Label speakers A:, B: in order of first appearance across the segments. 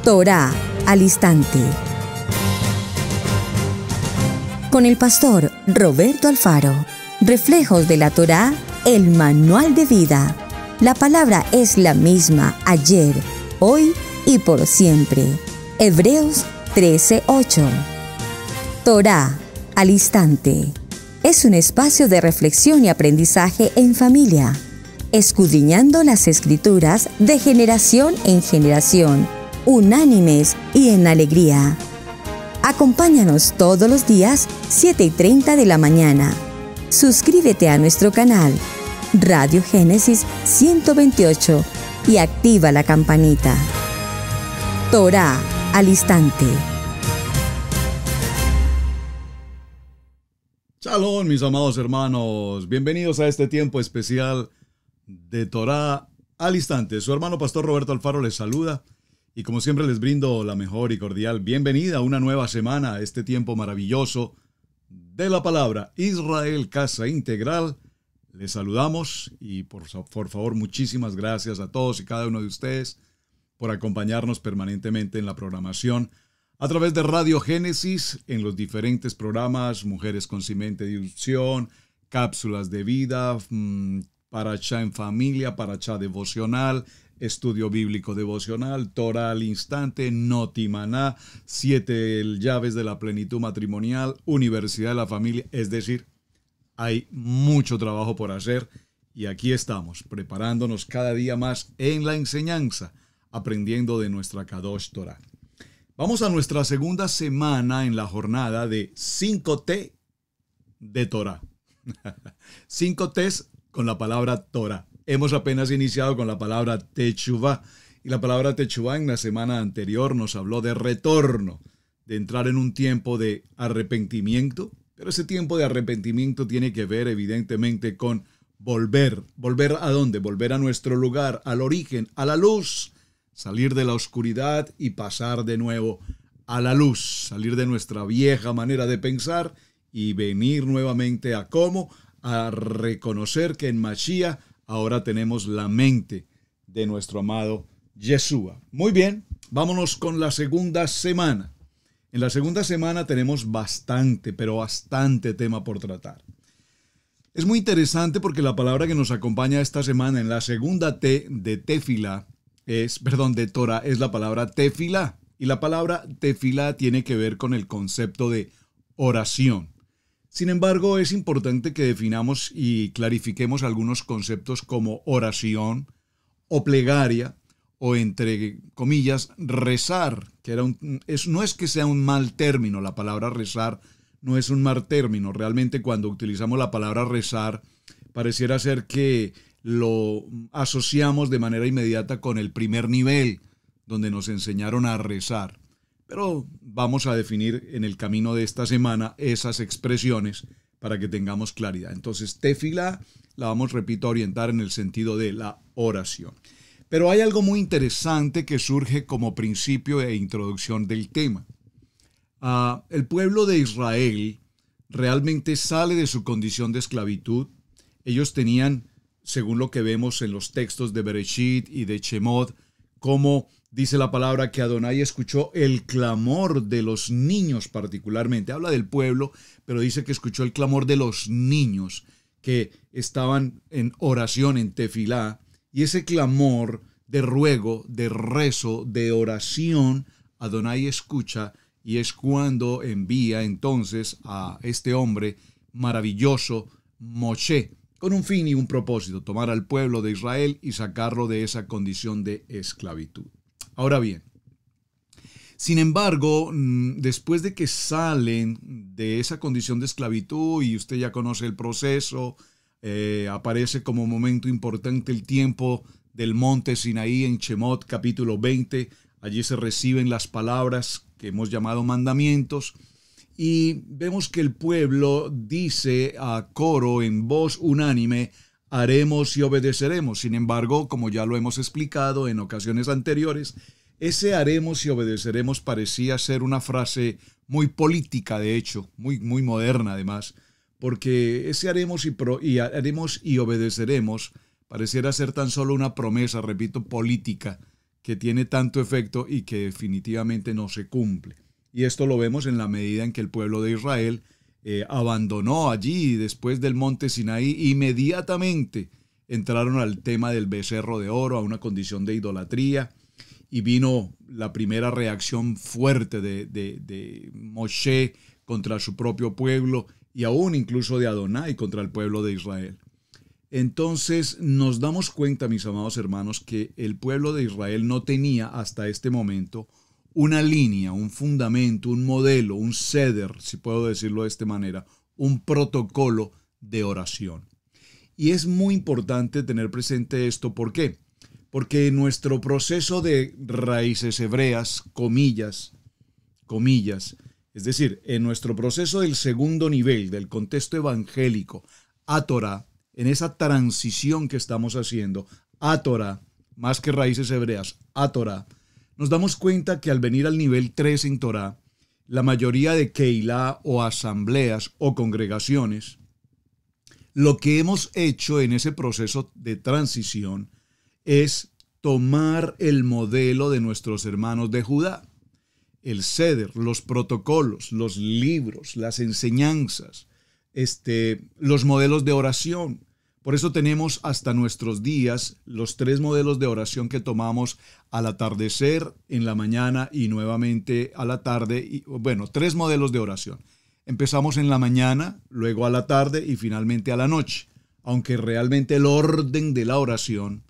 A: Torá al instante. Con el pastor Roberto Alfaro. Reflejos de la Torá, el manual de vida. La palabra es la misma ayer, hoy y por siempre. Hebreos 13:8. Torá al instante. Es un espacio de reflexión y aprendizaje en familia, escudriñando las Escrituras de generación en generación, unánimes y en alegría. Acompáñanos todos los días, 7:30 de la mañana. Suscríbete a nuestro canal, Radio Génesis 128, y activa la campanita. Torá al instante.
B: Shalom, mis amados hermanos. Bienvenidos a este tiempo especial de Torá al instante. Su hermano pastor Roberto Alfaro les saluda y como siempre les brindo la mejor y cordial bienvenida a una nueva semana, a este tiempo maravilloso de la palabra. Israel Casa Integral, les saludamos y por favor muchísimas gracias a todos y cada uno de ustedes por acompañarnos permanentemente en la programación a través de Radio Génesis, en los diferentes programas, Mujeres con Simiente de Unción, Cápsulas de Vida, Parashá en Familia, Parashá Devocional, Estudio Bíblico Devocional, Torá al Instante, Notimaná, 7 llaves de la plenitud matrimonial, Universidad de la Familia. Es decir, hay mucho trabajo por hacer y aquí estamos, preparándonos cada día más en la enseñanza, aprendiendo de nuestra Kadosh Torah. Vamos a nuestra segunda semana en la jornada de 5T de Torah. 5 T's con la palabra Torah. Hemos apenas iniciado con la palabra Teshuvá. Y la palabra Teshuvá en la semana anterior nos habló de retorno, de entrar en un tiempo de arrepentimiento. Pero ese tiempo de arrepentimiento tiene que ver evidentemente con volver. ¿Volver a dónde? Volver a nuestro lugar, al origen, a la luz. Salir de la oscuridad y pasar de nuevo a la luz. Salir de nuestra vieja manera de pensar y venir nuevamente a cómo, a reconocer que en Mashiach ahora tenemos la mente de nuestro amado Yeshua. Muy bien, vámonos con la segunda semana. En la segunda semana tenemos bastante, pero bastante tema por tratar. Es muy interesante porque la palabra que nos acompaña esta semana en la segunda T de Tefilá, de Torah, es la palabra Tefilá. Y la palabra Tefilá tiene que ver con el concepto de oración. Sin embargo, es importante que definamos y clarifiquemos algunos conceptos como oración o plegaria o, entre comillas, rezar, que no es que sea un mal término. La palabra rezar no es un mal término. Realmente cuando utilizamos la palabra rezar, pareciera ser que lo asociamos de manera inmediata con el primer nivel, donde nos enseñaron a rezar. Pero vamos a definir en el camino de esta semana esas expresiones para que tengamos claridad. Entonces, Tefilá la vamos, repito, a orientar en el sentido de la oración. Pero hay algo muy interesante que surge como principio e introducción del tema. El pueblo de Israel realmente sale de su condición de esclavitud. Ellos tenían, según lo que vemos en los textos de Bereshit y de Shemot, como dice la palabra que Adonai escuchó el clamor de los niños particularmente. Habla del pueblo, pero dice que escuchó el clamor de los niños que estaban en oración, en tefilá. Y ese clamor de ruego, de rezo, de oración, Adonai escucha y es cuando envía entonces a este hombre maravilloso, Moshe, con un fin y un propósito, tomar al pueblo de Israel y sacarlo de esa condición de esclavitud. Ahora bien, sin embargo, después de que salen de esa condición de esclavitud y usted ya conoce el proceso, aparece como momento importante el tiempo del monte Sinaí en Shemot capítulo 20. Allí se reciben las palabras que hemos llamado mandamientos y vemos que el pueblo dice a coro en voz unánime: haremos y obedeceremos. Sin embargo, como ya lo hemos explicado en ocasiones anteriores, ese haremos y obedeceremos parecía ser una frase muy política, de hecho, muy moderna además, porque ese haremos y obedeceremos pareciera ser tan solo una promesa, repito, política, que tiene tanto efecto y que definitivamente no se cumple. Y esto lo vemos en la medida en que el pueblo de Israel abandonó allí, después del monte Sinaí, inmediatamente entraron al tema del becerro de oro, a una condición de idolatría, y vino la primera reacción fuerte de Moshe contra su propio pueblo, y aún incluso de Adonai contra el pueblo de Israel. Entonces nos damos cuenta, mis amados hermanos, que el pueblo de Israel no tenía hasta este momento una línea, un fundamento, un modelo, un seder, si puedo decirlo de esta manera, un protocolo de oración. Y es muy importante tener presente esto. ¿Por qué? Porque nuestro proceso de raíces hebreas, comillas, es decir, en nuestro proceso del segundo nivel, del contexto evangélico, a Torah, en esa transición que estamos haciendo, a Torah, más que raíces hebreas, a Torah, nos damos cuenta que al venir al nivel 3 en Torah, la mayoría de Keilah o asambleas o congregaciones, lo que hemos hecho en ese proceso de transición es tomar el modelo de nuestros hermanos de Judá, el Seder, los protocolos, los libros, las enseñanzas, los modelos de oración. Por eso tenemos hasta nuestros días los 3 modelos de oración que tomamos al atardecer, en la mañana y nuevamente a la tarde. 3 modelos de oración. Empezamos en la mañana, luego a la tarde y finalmente a la noche. Aunque realmente el orden de la oración,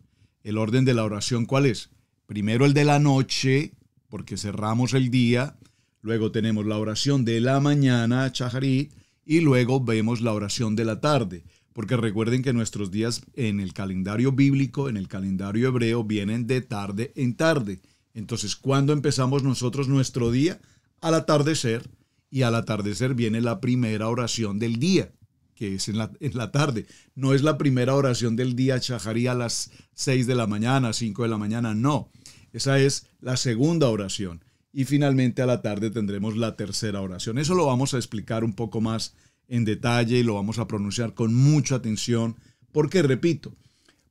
B: ¿cuál es? Primero el de la noche, porque cerramos el día. Luego tenemos la oración de la mañana, Shacharit, y luego vemos la oración de la tarde. Porque recuerden que nuestros días en el calendario bíblico, en el calendario hebreo, vienen de tarde en tarde. Entonces, ¿cuándo empezamos nosotros nuestro día? Al atardecer, y al atardecer viene la primera oración del día, que es en la tarde. No es la primera oración del día, Shacharí, a las 6 de la mañana, 5 de la mañana, no. Esa es la segunda oración. Y finalmente a la tarde tendremos la tercera oración. Eso lo vamos a explicar un poco más en detalle y lo vamos a pronunciar con mucha atención. Porque, repito,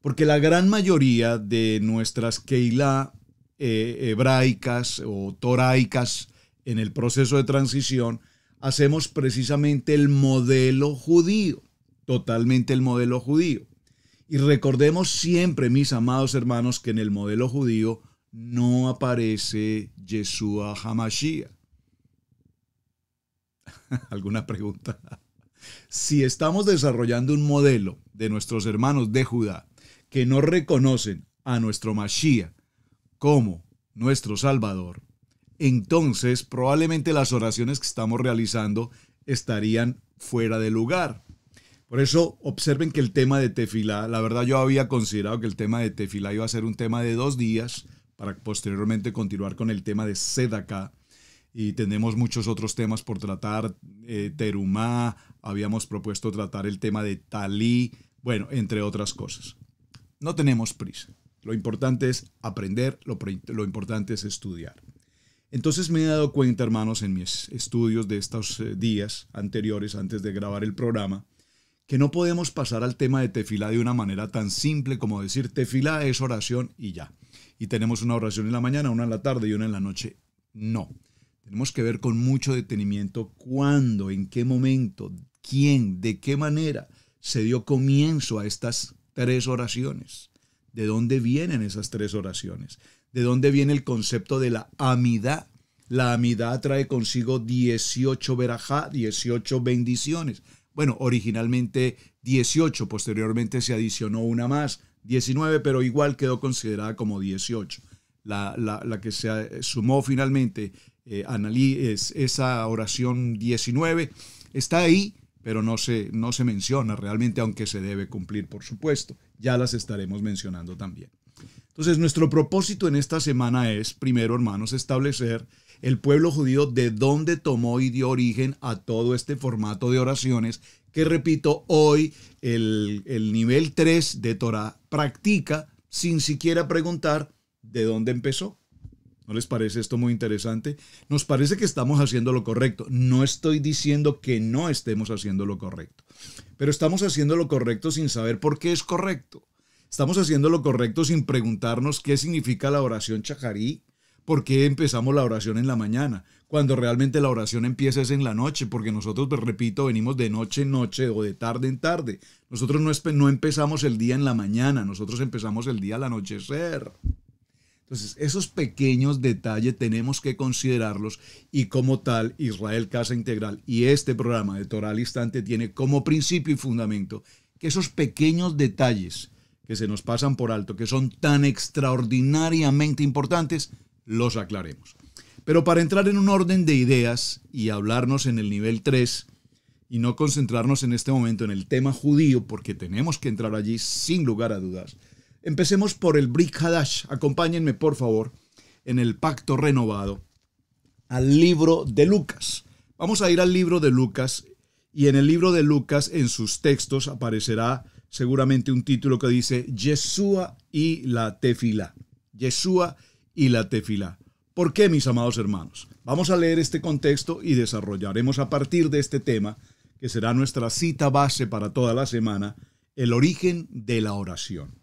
B: porque la gran mayoría de nuestras Keilah hebraicas o toraicas en el proceso de transición hacemos precisamente el modelo judío, totalmente el modelo judío. Y recordemos siempre, mis amados hermanos, que en el modelo judío no aparece Yeshua HaMashiach. ¿Alguna pregunta? Si estamos desarrollando un modelo de nuestros hermanos de Judá que no reconocen a nuestro Mashiach como nuestro Salvador, entonces probablemente las oraciones que estamos realizando estarían fuera de lugar. Por eso observen que el tema de Tefilá, la verdad yo había considerado que el tema de Tefilá iba a ser un tema de 2 días para posteriormente continuar con el tema de Sedaká. Y tenemos muchos otros temas por tratar, Terumá, habíamos propuesto tratar el tema de Talí, bueno, entre otras cosas. No tenemos prisa. Lo importante es aprender, lo importante es estudiar. Entonces me he dado cuenta, hermanos, en mis estudios de estos días anteriores, antes de grabar el programa, que no podemos pasar al tema de Tefilá de una manera tan simple como decir Tefilá es oración y ya. Y tenemos una oración en la mañana, una en la tarde y una en la noche. No. Tenemos que ver con mucho detenimiento cuándo, en qué momento, quién, de qué manera se dio comienzo a estas 3 oraciones. ¿De dónde vienen esas 3 oraciones? ¿De dónde viene el concepto de la amidá? La amidá trae consigo 18 verajá, 18 bendiciones. Bueno, originalmente 18, posteriormente se adicionó una más, 19, pero igual quedó considerada como 18. La que se sumó finalmente, esa oración 19, está ahí, pero no se menciona realmente, aunque se debe cumplir, por supuesto. Ya las estaremos mencionando también. Entonces, nuestro propósito en esta semana es, primero, hermanos, establecer el pueblo judío de dónde tomó y dio origen a todo este formato de oraciones que, repito, hoy el nivel 3 de Torah practica sin siquiera preguntar de dónde empezó. ¿No les parece esto muy interesante? Nos parece que estamos haciendo lo correcto. No estoy diciendo que no estemos haciendo lo correcto, pero estamos haciendo lo correcto sin saber por qué es correcto. ¿Estamos haciendo lo correcto sin preguntarnos qué significa la oración chajarí? ¿Por qué empezamos la oración en la mañana? Cuando realmente la oración empieza es en la noche, porque nosotros, pues, repito, venimos de noche en noche o de tarde en tarde. Nosotros no empezamos el día en la mañana, nosotros empezamos el día al anochecer. Entonces, esos pequeños detalles tenemos que considerarlos y como tal, Israel Casa Integral y este programa de Torá al Instante tiene como principio y fundamento que esos pequeños detalles que se nos pasan por alto, que son tan extraordinariamente importantes, los aclaremos. Pero para entrar en un orden de ideas y hablarnos en el nivel 3 y no concentrarnos en este momento en el tema judío, porque tenemos que entrar allí sin lugar a dudas, empecemos por el Brit Hadash. Acompáñenme, por favor, en el Pacto Renovado, al libro de Lucas. Vamos a ir al libro de Lucas, y en el libro de Lucas, en sus textos, aparecerá seguramente un título que dice Yeshua y la Tefilá. Yeshua y la Tefilá. ¿Por qué, mis amados hermanos? Vamos a leer este contexto y desarrollaremos a partir de este tema, que será nuestra cita base para toda la semana, el origen de la oración.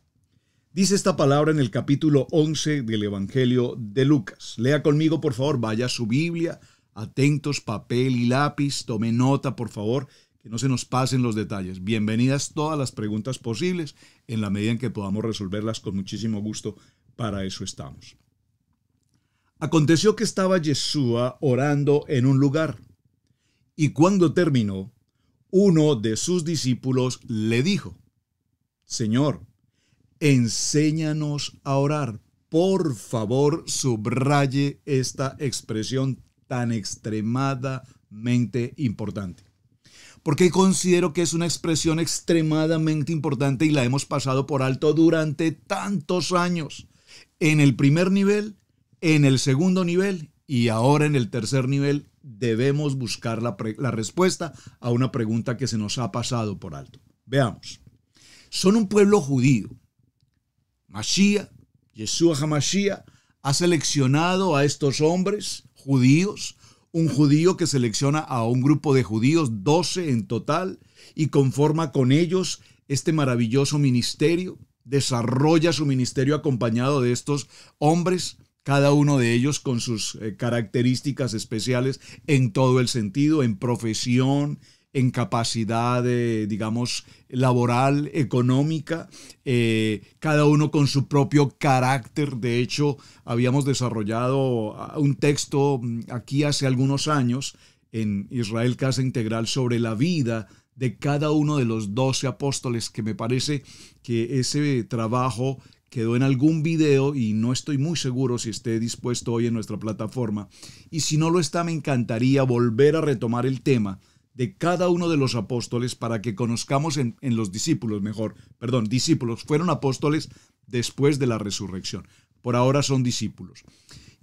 B: Dice esta palabra en el capítulo 11 del Evangelio de Lucas. Lea conmigo, por favor, vaya a su Biblia, atentos, papel y lápiz, tome nota, por favor, que no se nos pasen los detalles. Bienvenidas todas las preguntas posibles, en la medida en que podamos resolverlas con muchísimo gusto, para eso estamos. Aconteció que estaba Yeshua orando en un lugar, y cuando terminó, uno de sus discípulos le dijo: Señor, enséñanos a orar. Por favor, subraye esta expresión tan extremadamente importante, porque considero que es una expresión extremadamente importante y la hemos pasado por alto durante tantos años. En el primer nivel, en el segundo nivel y ahora en el tercer nivel debemos buscar la respuesta a una pregunta que se nos ha pasado por alto. Veamos. Son un pueblo judío. Mashiach, Yeshua HaMashiach, ha seleccionado a estos hombres judíos, un judío que selecciona a un grupo de judíos, 12 en total, y conforma con ellos este maravilloso ministerio, desarrolla su ministerio acompañado de estos hombres, cada uno de ellos con sus características especiales en todo el sentido, en profesión, en capacidad, digamos, laboral, económica, cada uno con su propio carácter. De hecho, habíamos desarrollado un texto aquí hace algunos años en Israel Casa Integral sobre la vida de cada uno de los 12 apóstoles, que me parece que ese trabajo quedó en algún video y no estoy muy seguro si esté dispuesto hoy en nuestra plataforma. Y si no lo está, me encantaría volver a retomar el tema de cada uno de los apóstoles para que conozcamos en los discípulos, discípulos, fueron apóstoles después de la resurrección. Por ahora son discípulos.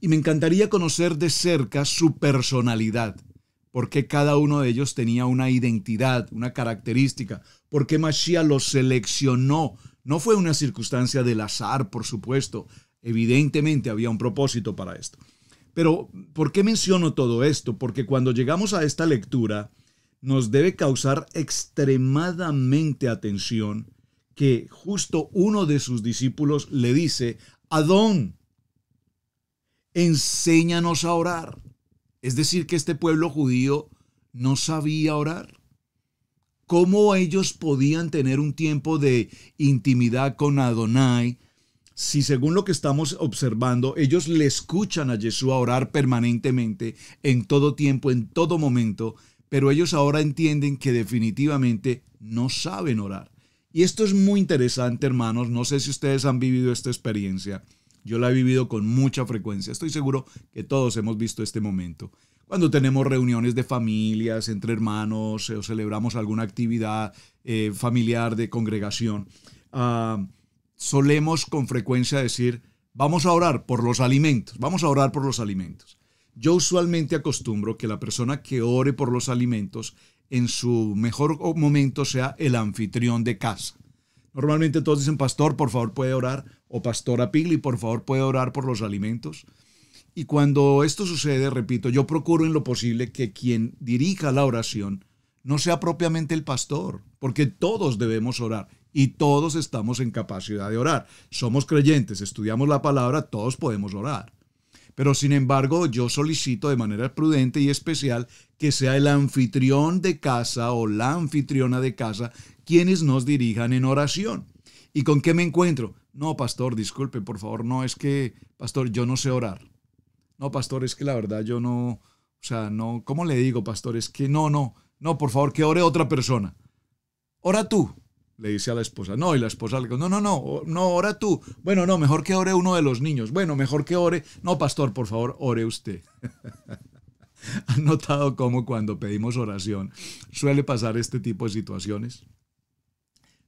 B: Y me encantaría conocer de cerca su personalidad, porque cada uno de ellos tenía una identidad, una característica, porque Mashiach los seleccionó. No fue una circunstancia del azar, por supuesto. Evidentemente había un propósito para esto. Pero, ¿por qué menciono todo esto? Porque cuando llegamos a esta lectura, nos debe causar extremadamente atención que justo uno de sus discípulos le dice: Adón, enséñanos a orar. Es decir, que este pueblo judío no sabía orar. ¿Cómo ellos podían tener un tiempo de intimidad con Adonai si, según lo que estamos observando, ellos le escuchan a Yeshua orar permanentemente, en todo tiempo, en todo momento, pero ellos ahora entienden que definitivamente no saben orar? Y esto es muy interesante, hermanos. No sé si ustedes han vivido esta experiencia. Yo la he vivido con mucha frecuencia. Estoy seguro que todos hemos visto este momento. Cuando tenemos reuniones de familias, entre hermanos, o celebramos alguna actividad familiar de congregación, solemos con frecuencia decir: vamos a orar por los alimentos, vamos a orar por los alimentos. Yo usualmente acostumbro que la persona que ore por los alimentos en su mejor momento sea el anfitrión de casa. Normalmente todos dicen: pastor, por favor puede orar, o pastora Pigli, por favor puede orar por los alimentos. Y cuando esto sucede, repito, yo procuro en lo posible que quien dirija la oración no sea propiamente el pastor, porque todos debemos orar, y todos estamos en capacidad de orar. Somos creyentes, estudiamos la palabra, todos podemos orar. Pero sin embargo, yo solicito de manera prudente y especial que sea el anfitrión de casa o la anfitriona de casa quienes nos dirijan en oración. ¿Y con qué me encuentro? No, pastor, disculpe, por favor, no, es que, pastor, yo no sé orar. No, pastor, es que la verdad yo no, no, ¿cómo le digo, pastor? Es que no, por favor, que ore otra persona. Ora tú, le dice a la esposa. No, y la esposa le dice, no, ora tú. Bueno, no, mejor que ore uno de los niños. Bueno, mejor que ore. No, pastor, por favor, ore usted. ¿Han notado cómo cuando pedimos oración suele pasar este tipo de situaciones?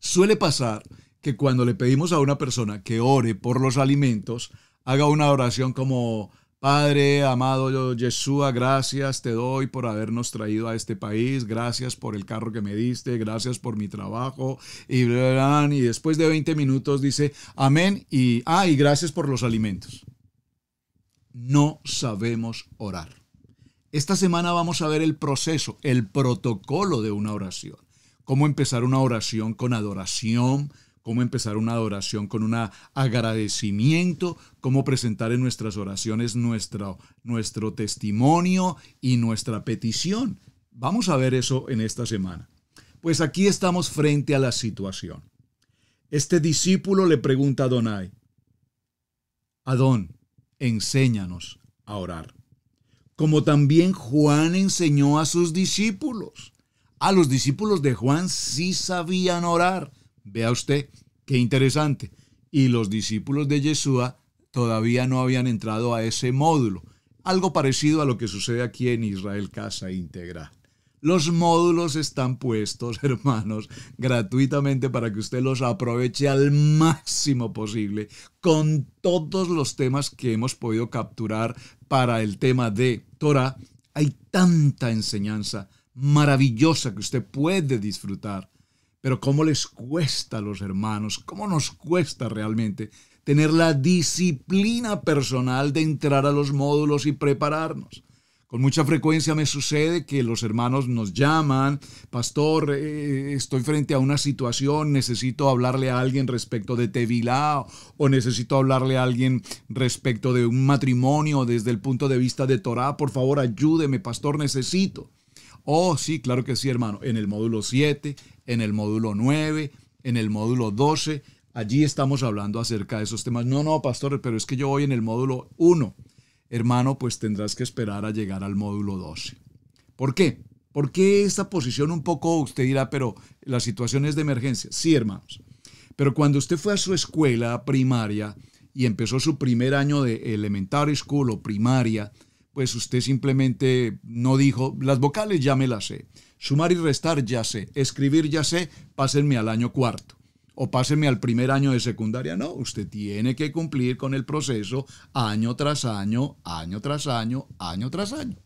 B: Suele pasar que cuando le pedimos a una persona que ore por los alimentos, haga una oración como: Padre, amado Yeshua, gracias te doy por habernos traído a este país, gracias por el carro que me diste, gracias por mi trabajo, y después de 20 minutos dice amén, y gracias por los alimentos. No sabemos orar. Esta semana vamos a ver el proceso, el protocolo de una oración. Cómo empezar una oración con adoración, cómo empezar una oración con un agradecimiento, cómo presentar en nuestras oraciones nuestro testimonio y nuestra petición. Vamos a ver eso en esta semana. Pues aquí estamos frente a la situación. Este discípulo le pregunta a Adonai: Adón, enséñanos a orar. Como también Juan enseñó a sus discípulos. A los discípulos de Juan sí sabían orar. Vea usted, qué interesante. Y los discípulos de Yeshua todavía no habían entrado a ese módulo. Algo parecido a lo que sucede aquí en Israel Casa Integral. Los módulos están puestos, hermanos, gratuitamente para que usted los aproveche al máximo posible con todos los temas que hemos podido capturar para el tema de Torah. Hay tanta enseñanza maravillosa que usted puede disfrutar. Pero ¿cómo les cuesta a los hermanos? ¿Cómo nos cuesta realmente tener la disciplina personal de entrar a los módulos y prepararnos? Con mucha frecuencia me sucede que los hermanos nos llaman: pastor, estoy frente a una situación, necesito hablarle a alguien respecto de Tevilá, o necesito hablarle a alguien respecto de un matrimonio desde el punto de vista de Torah. Por favor, ayúdeme, pastor, necesito. Oh, sí, claro que sí, hermano. En el módulo 7, en el módulo 9, en el módulo 12, allí estamos hablando acerca de esos temas. No, pastor, pero es que yo voy en el módulo 1. Hermano, pues tendrás que esperar a llegar al módulo 12. ¿Por qué? ¿Por qué esta posición un poco, usted dirá, pero la situación es de emergencia? Sí, hermanos. Pero cuando usted fue a su escuela primaria y empezó su primer año de elementary school o primaria, pues usted simplemente no dijo: las vocales ya me las sé, sumar y restar ya sé, escribir ya sé, pásenme al año cuarto. O pásenme al primer año de secundaria. No, usted tiene que cumplir con el proceso año tras año, año tras año, año tras año.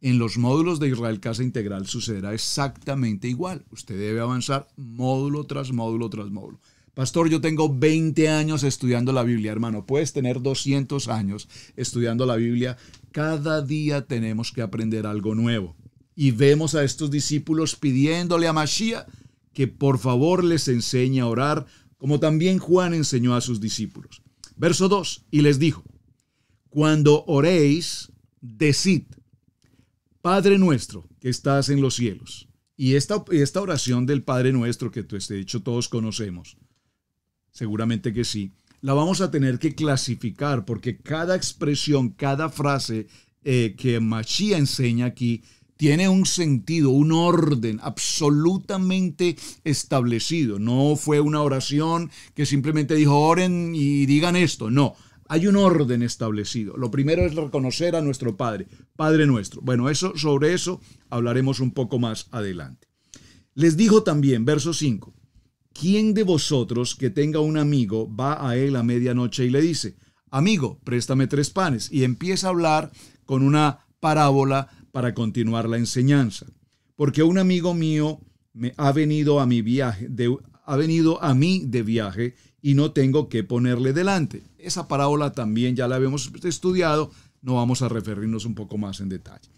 B: En los módulos de Israel Casa Integral sucederá exactamente igual. Usted debe avanzar módulo tras módulo tras módulo. Pastor, yo tengo 20 años estudiando la Biblia. Hermano, puedes tener 200 años estudiando la Biblia. Cada día tenemos que aprender algo nuevo. Y vemos a estos discípulos pidiéndole a Mashiach que por favor les enseñe a orar, como también Juan enseñó a sus discípulos. Verso 2, y les dijo: cuando oréis, decid: Padre nuestro que estás en los cielos. Y esta oración del Padre nuestro, que de hecho todos conocemos, seguramente que sí, la vamos a tener que clasificar, porque cada expresión, cada frase que Mashiach enseña aquí, tiene un sentido, un orden absolutamente establecido. No fue una oración que simplemente dijo: oren y digan esto. No, hay un orden establecido. Lo primero es reconocer a nuestro Padre, Padre nuestro. Bueno, sobre eso hablaremos un poco más adelante. Les dijo también, verso 5, ¿quién de vosotros que tenga un amigo va a él a medianoche y le dice: amigo, préstame 3 panes? Y empieza a hablar con una parábola para continuar la enseñanza. Porque un amigo mío ha venido a mí de viaje y no tengo que ponerle delante. Esa parábola también ya la habíamos estudiado, no vamos a referirnos un poco más en detalle.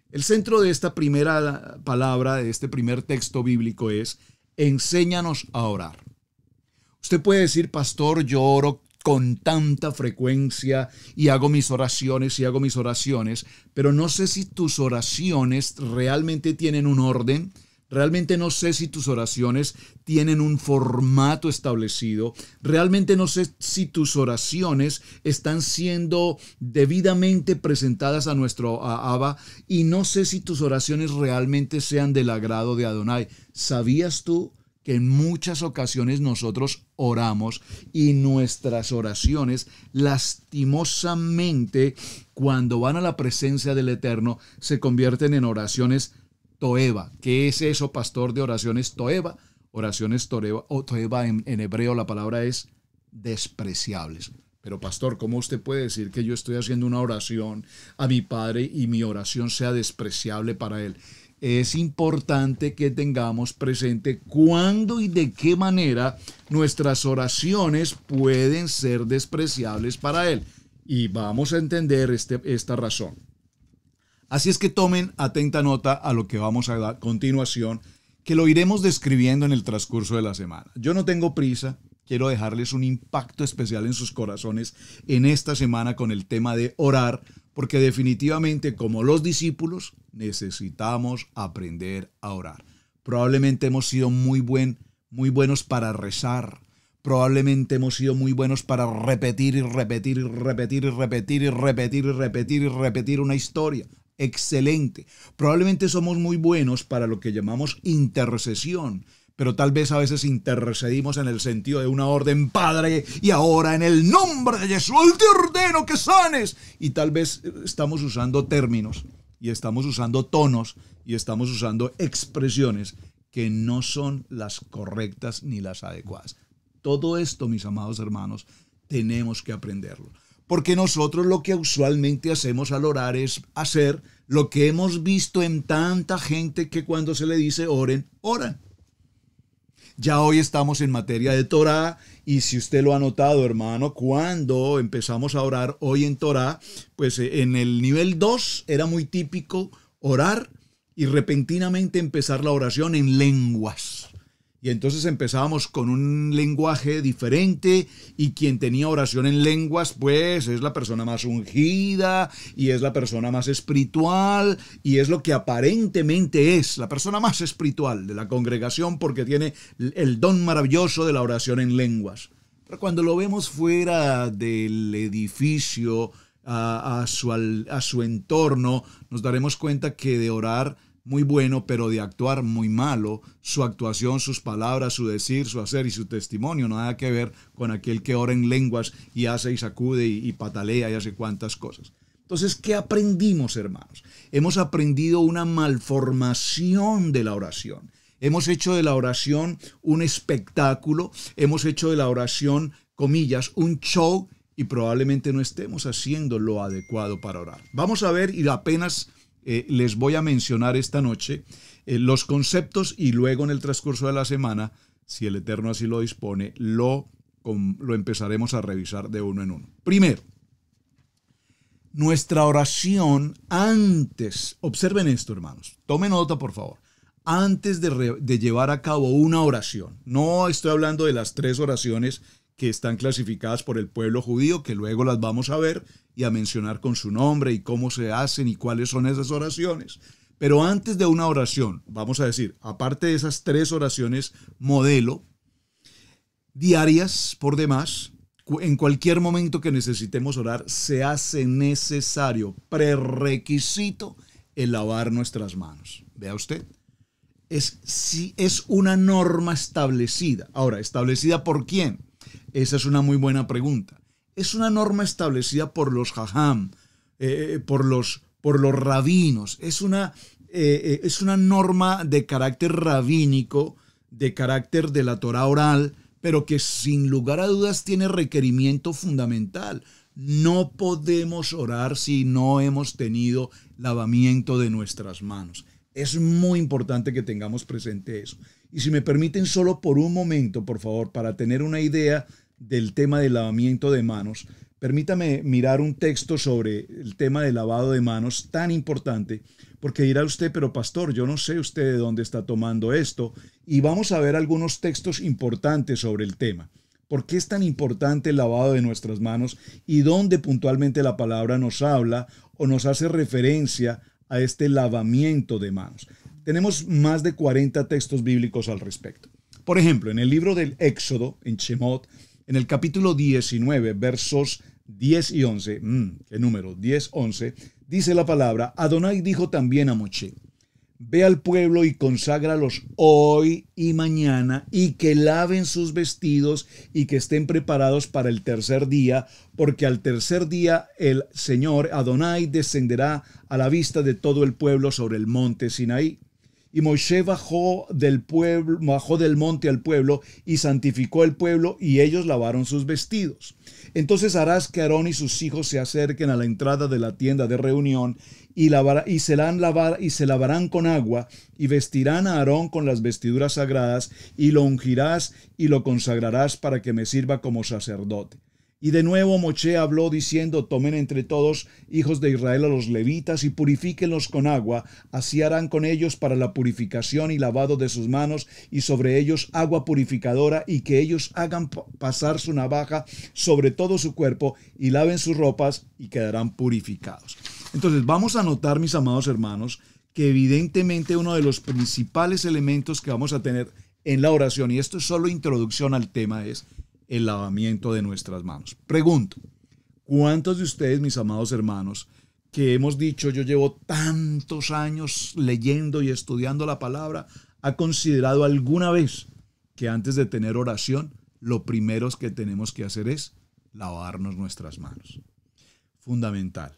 B: El centro de esta primera palabra, de este primer texto bíblico es: enséñanos a orar. Usted puede decir, pastor, yo oro con tanta frecuencia y hago mis oraciones, pero no sé si tus oraciones realmente tienen un orden. Realmente no sé si tus oraciones tienen un formato establecido. Realmente no sé si tus oraciones están siendo debidamente presentadas a nuestro Abba. Y no sé si tus oraciones realmente sean del agrado de Adonai. ¿Sabías tú que en muchas ocasiones nosotros oramos y nuestras oraciones lastimosamente cuando van a la presencia del Eterno se convierten en oraciones Toeva? ¿Qué es eso, pastor, de oraciones Toeva? Oraciones Toeva en hebreo la palabra es despreciables. Pero pastor, ¿cómo usted puede decir que yo estoy haciendo una oración a mi Padre y mi oración sea despreciable para Él? Es importante que tengamos presente cuándo y de qué manera nuestras oraciones pueden ser despreciables para Él. Y vamos a entender esta razón. Así es que tomen atenta nota a lo que vamos a continuación, que lo iremos describiendo en el transcurso de la semana. Yo no tengo prisa, quiero dejarles un impacto especial en sus corazones en esta semana con el tema de orar, porque definitivamente como los discípulos necesitamos aprender a orar. Probablemente hemos sido muy buenos para rezar. Probablemente hemos sido muy buenos para repetir una historia. Excelente. Probablemente somos muy buenos para lo que llamamos intercesión, pero tal vez a veces intercedimos en el sentido de una orden, Padre, y ahora en el nombre de Jesús te ordeno que sanes. Y tal vez estamos usando términos, y estamos usando tonos, y estamos usando expresiones que no son las correctas ni las adecuadas. Todo esto, mis amados hermanos, tenemos que aprenderlo. Porque nosotros lo que usualmente hacemos al orar es hacer lo que hemos visto en tanta gente que cuando se le dice oren, oran. Ya hoy estamos en materia de Torá y si usted lo ha notado, hermano, cuando empezamos a orar hoy en Torá, pues en el nivel 2 era muy típico orar y repentinamente empezar la oración en lenguas. Y entonces empezábamos con un lenguaje diferente y quien tenía oración en lenguas pues es la persona más ungida y es la persona más espiritual y es lo que aparentemente es la persona más espiritual de la congregación porque tiene el don maravilloso de la oración en lenguas. Pero cuando lo vemos fuera del edificio, a su entorno, nos daremos cuenta que de orar muy bueno, pero de actuar muy malo, su actuación, sus palabras, su decir, su hacer y su testimonio, nada que ver con aquel que ora en lenguas y hace y sacude y patalea y hace cuantas cosas. Entonces, ¿qué aprendimos, hermanos? Hemos aprendido una malformación de la oración. Hemos hecho de la oración un espectáculo, hemos hecho de la oración, comillas, un show y probablemente no estemos haciendo lo adecuado para orar. Vamos a ver y apenas les voy a mencionar esta noche los conceptos y luego en el transcurso de la semana, si el Eterno así lo dispone, lo empezaremos a revisar de uno en uno. Primero, nuestra oración antes, observen esto hermanos, tomen nota por favor, antes de llevar a cabo una oración, no estoy hablando de las 3 oraciones que están clasificadas por el pueblo judío, que luego las vamos a ver y a mencionar con su nombre y cómo se hacen y cuáles son esas oraciones. Pero antes de una oración, vamos a decir, aparte de esas 3 oraciones modelo, diarias por demás, en cualquier momento que necesitemos orar, se hace necesario, prerequisito, el lavar nuestras manos. Vea usted, es una norma establecida. Ahora, ¿establecida por quién? Esa es una muy buena pregunta. Es una norma establecida por los jajam, por los rabinos. Es una norma de carácter rabínico, de carácter de la Torá oral, pero que sin lugar a dudas tiene requerimiento fundamental. No podemos orar si no hemos tenido lavamiento de nuestras manos. Es muy importante que tengamos presente eso. Y si me permiten solo por un momento, por favor, para tener una idea del tema del lavamiento de manos, permítame mirar un texto sobre el tema del lavado de manos tan importante, porque dirá usted, pero pastor, yo no sé usted de dónde está tomando esto, y vamos a ver algunos textos importantes sobre el tema. ¿Por qué es tan importante el lavado de nuestras manos y dónde puntualmente la palabra nos habla o nos hace referencia a este lavamiento de manos? Tenemos más de 40 textos bíblicos al respecto. Por ejemplo, en el libro del Éxodo, en Shemot, en el capítulo 19, versos 10 y 11, ¿qué número? 10, 11, dice la palabra: Adonai dijo también a Moshe: ve al pueblo y conságralos hoy y mañana, y que laven sus vestidos y que estén preparados para el tercer día, porque al tercer día el Señor Adonai descenderá a la vista de todo el pueblo sobre el monte Sinaí. Y Moshe bajó del monte al pueblo y santificó el pueblo, y ellos lavaron sus vestidos. Entonces harás que Aarón y sus hijos se acerquen a la entrada de la tienda de reunión y se lavarán con agua, y vestirán a Aarón con las vestiduras sagradas, y lo ungirás y lo consagrarás para que me sirva como sacerdote. Y de nuevo Moshe habló diciendo: tomen entre todos, hijos de Israel, a los levitas y purifíquenlos con agua, así harán con ellos para la purificación y lavado de sus manos, y sobre ellos agua purificadora, y que ellos hagan pasar su navaja sobre todo su cuerpo, y laven sus ropas, y quedarán purificados. Entonces vamos a notar, mis amados hermanos, que evidentemente uno de los principales elementos que vamos a tener en la oración, y esto es solo introducción al tema, es el lavamiento de nuestras manos. Pregunto, ¿cuántos de ustedes, mis amados hermanos, que hemos dicho yo llevo tantos años leyendo y estudiando la palabra, ha considerado alguna vez que antes de tener oración, lo primero que tenemos que hacer es lavarnos nuestras manos? Fundamental.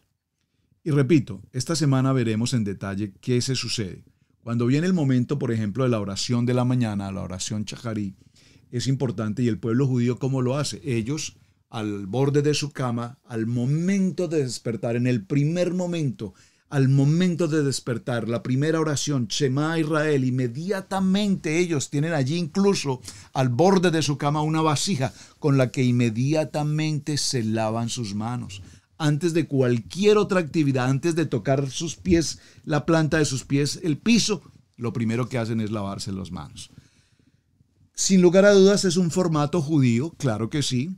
B: Y repito, esta semana veremos en detalle qué se sucede. Cuando viene el momento, por ejemplo, de la oración de la mañana, la oración Shacharí, es importante. ¿Y el pueblo judío cómo lo hace? Ellos, al borde de su cama, al momento de despertar, en el primer momento, al momento de despertar, la primera oración, Shema Israel, inmediatamente ellos tienen allí incluso al borde de su cama una vasija con la que inmediatamente se lavan sus manos. Antes de cualquier otra actividad, antes de tocar sus pies, la planta de sus pies, el piso, lo primero que hacen es lavarse las manos. Sin lugar a dudas es un formato judío, claro que sí,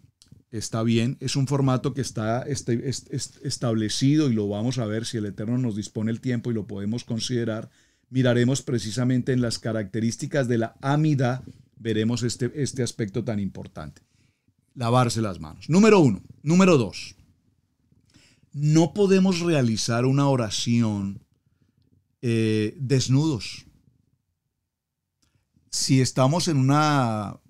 B: está bien, es un formato que está establecido, y lo vamos a ver si el Eterno nos dispone el tiempo y lo podemos considerar. Miraremos precisamente en las características de la Amidá, veremos este aspecto tan importante. Lavarse las manos. Número 1. Número 2. No podemos realizar una oración desnudos. Si estamos en una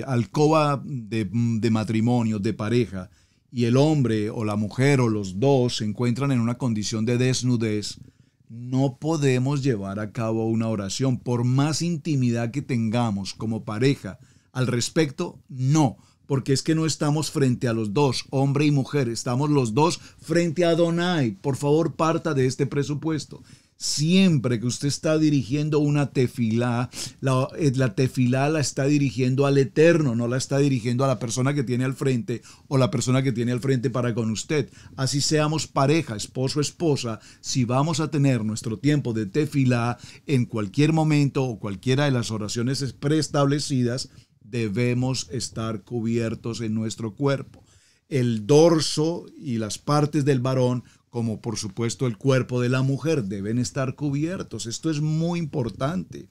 B: alcoba de matrimonio, de pareja, y el hombre o la mujer o los dos se encuentran en una condición de desnudez, no podemos llevar a cabo una oración. Por más intimidad que tengamos como pareja al respecto, no. Porque es que no estamos frente a los dos, hombre y mujer, estamos los dos frente a Adonai. Por favor, parta de este presupuesto. Siempre que usted está dirigiendo una tefilá, la tefilá la está dirigiendo al Eterno, no la está dirigiendo a la persona que tiene al frente o la persona que tiene al frente para con usted. Así seamos pareja, esposo, esposa, si vamos a tener nuestro tiempo de tefilá en cualquier momento o cualquiera de las oraciones preestablecidas, debemos estar cubiertos en nuestro cuerpo. El dorso y las partes del varón, como por supuesto el cuerpo de la mujer, deben estar cubiertos. Esto es muy importante.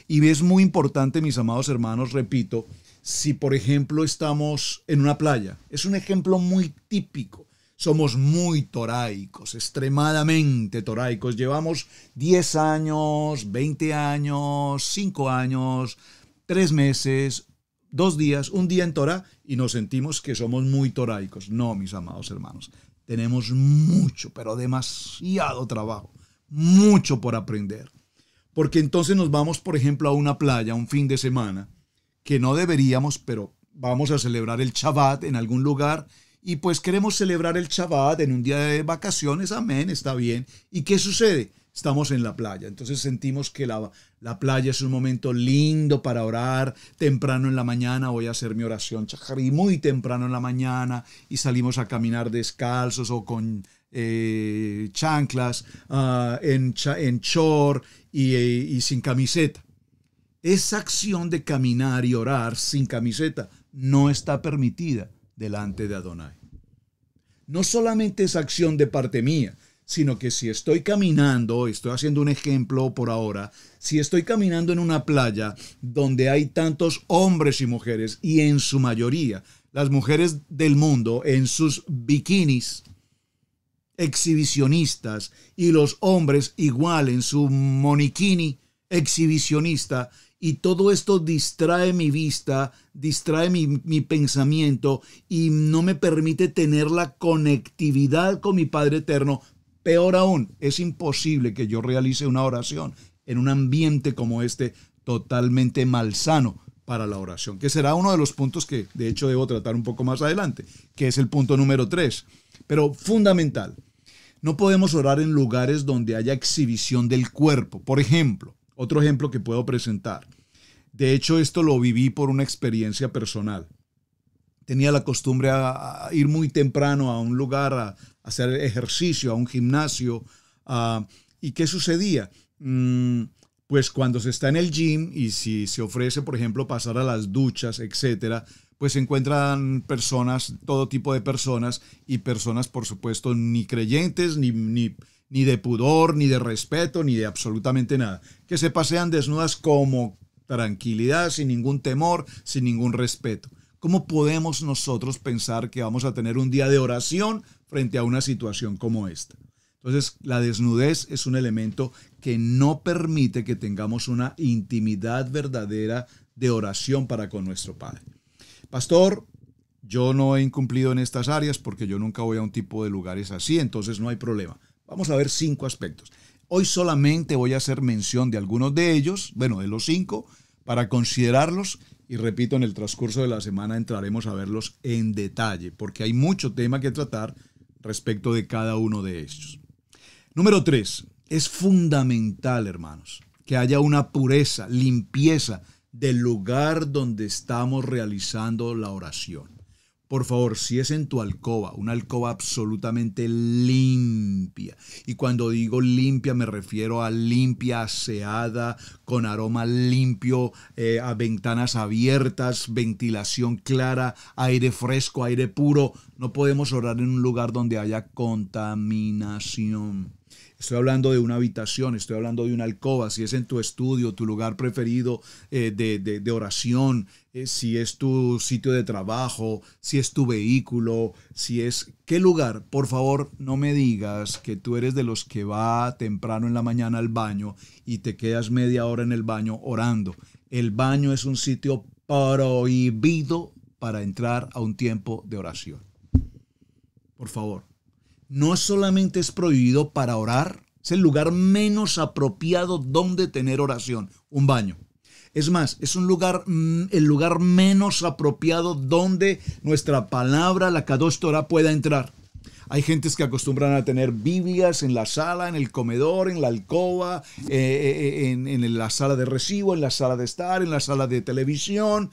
B: Y es muy importante, mis amados hermanos, repito, si por ejemplo estamos en una playa, es un ejemplo muy típico. Somos muy toraicos, extremadamente toraicos. Llevamos 10 años, 20 años, 5 años, 3 meses, 2 días, un día en Torah, y nos sentimos que somos muy toraicos. No, mis amados hermanos. Tenemos mucho, pero demasiado trabajo, mucho por aprender. Porque entonces nos vamos, por ejemplo, a una playa un fin de semana, que no deberíamos, pero vamos a celebrar el Shabbat en algún lugar, y pues queremos celebrar el Shabbat en un día de vacaciones, amén, está bien. ¿Y qué sucede? Estamos en la playa, entonces sentimos que la playa es un momento lindo para orar. Temprano en la mañana voy a hacer mi oración Shacharí, muy temprano en la mañana, y salimos a caminar descalzos o con chanclas, en short y sin camiseta. Esa acción de caminar y orar sin camiseta no está permitida delante de Adonai. No solamente es acción de parte mía, sino que si estoy caminando, estoy haciendo un ejemplo por ahora, si estoy caminando en una playa donde hay tantos hombres y mujeres, y en su mayoría las mujeres del mundo en sus bikinis exhibicionistas y los hombres igual en su monikini exhibicionista, y todo esto distrae mi vista, distrae mi pensamiento y no me permite tener la conectividad con mi Padre Eterno. Peor aún, es imposible que yo realice una oración en un ambiente como este, totalmente malsano para la oración, que será uno de los puntos que de hecho debo tratar un poco más adelante, que es el punto número 3, pero fundamental. No podemos orar en lugares donde haya exhibición del cuerpo. Por ejemplo, otro ejemplo que puedo presentar. De hecho, esto lo viví por una experiencia personal. Tenía la costumbre a ir muy temprano a un lugar a hacer ejercicio, a un gimnasio. ¿Y qué sucedía? Pues cuando se está en el gym y si se ofrece, por ejemplo, pasar a las duchas, etcétera, pues se encuentran personas, todo tipo de personas, y personas, por supuesto, ni creyentes, ni de pudor, ni de respeto, ni de absolutamente nada, que se pasean desnudas como tranquilidad, sin ningún temor, sin ningún respeto. ¿Cómo podemos nosotros pensar que vamos a tener un día de oración frente a una situación como esta? Entonces, la desnudez es un elemento que no permite que tengamos una intimidad verdadera de oración para con nuestro Padre. Pastor, yo no he incumplido en estas áreas porque yo nunca voy a un tipo de lugares así, entonces no hay problema. Vamos a ver 5 aspectos. Hoy solamente voy a hacer mención de algunos de ellos, bueno, de los 5, para considerarlos, y repito, en el transcurso de la semana entraremos a verlos en detalle, porque hay mucho tema que tratar respecto de cada uno de ellos. Número 3, es fundamental, hermanos, que haya una pureza, limpieza del lugar donde estamos realizando la oración. Por favor, si es en tu alcoba, una alcoba absolutamente limpia. Y cuando digo limpia me refiero a limpia, aseada, con aroma limpio, a ventanas abiertas, ventilación clara, aire fresco, aire puro. No podemos orar en un lugar donde haya contaminación. Estoy hablando de una habitación, estoy hablando de una alcoba, si es en tu estudio, tu lugar preferido de oración, si es tu sitio de trabajo, si es tu vehículo, si es... ¿Qué lugar? Por favor, no me digas que tú eres de los que va temprano en la mañana al baño y te quedas media hora en el baño orando. El baño es un sitio prohibido para entrar a un tiempo de oración. Por favor. No solamente es prohibido para orar, es el lugar menos apropiado donde tener oración, un baño. Es más, es el lugar menos apropiado donde nuestra palabra, la Kadosh Torah, pueda entrar. Hay gentes que acostumbran a tener Biblias en la sala, en el comedor, en la alcoba, en la sala de recibo, en la sala de estar, en la sala de televisión,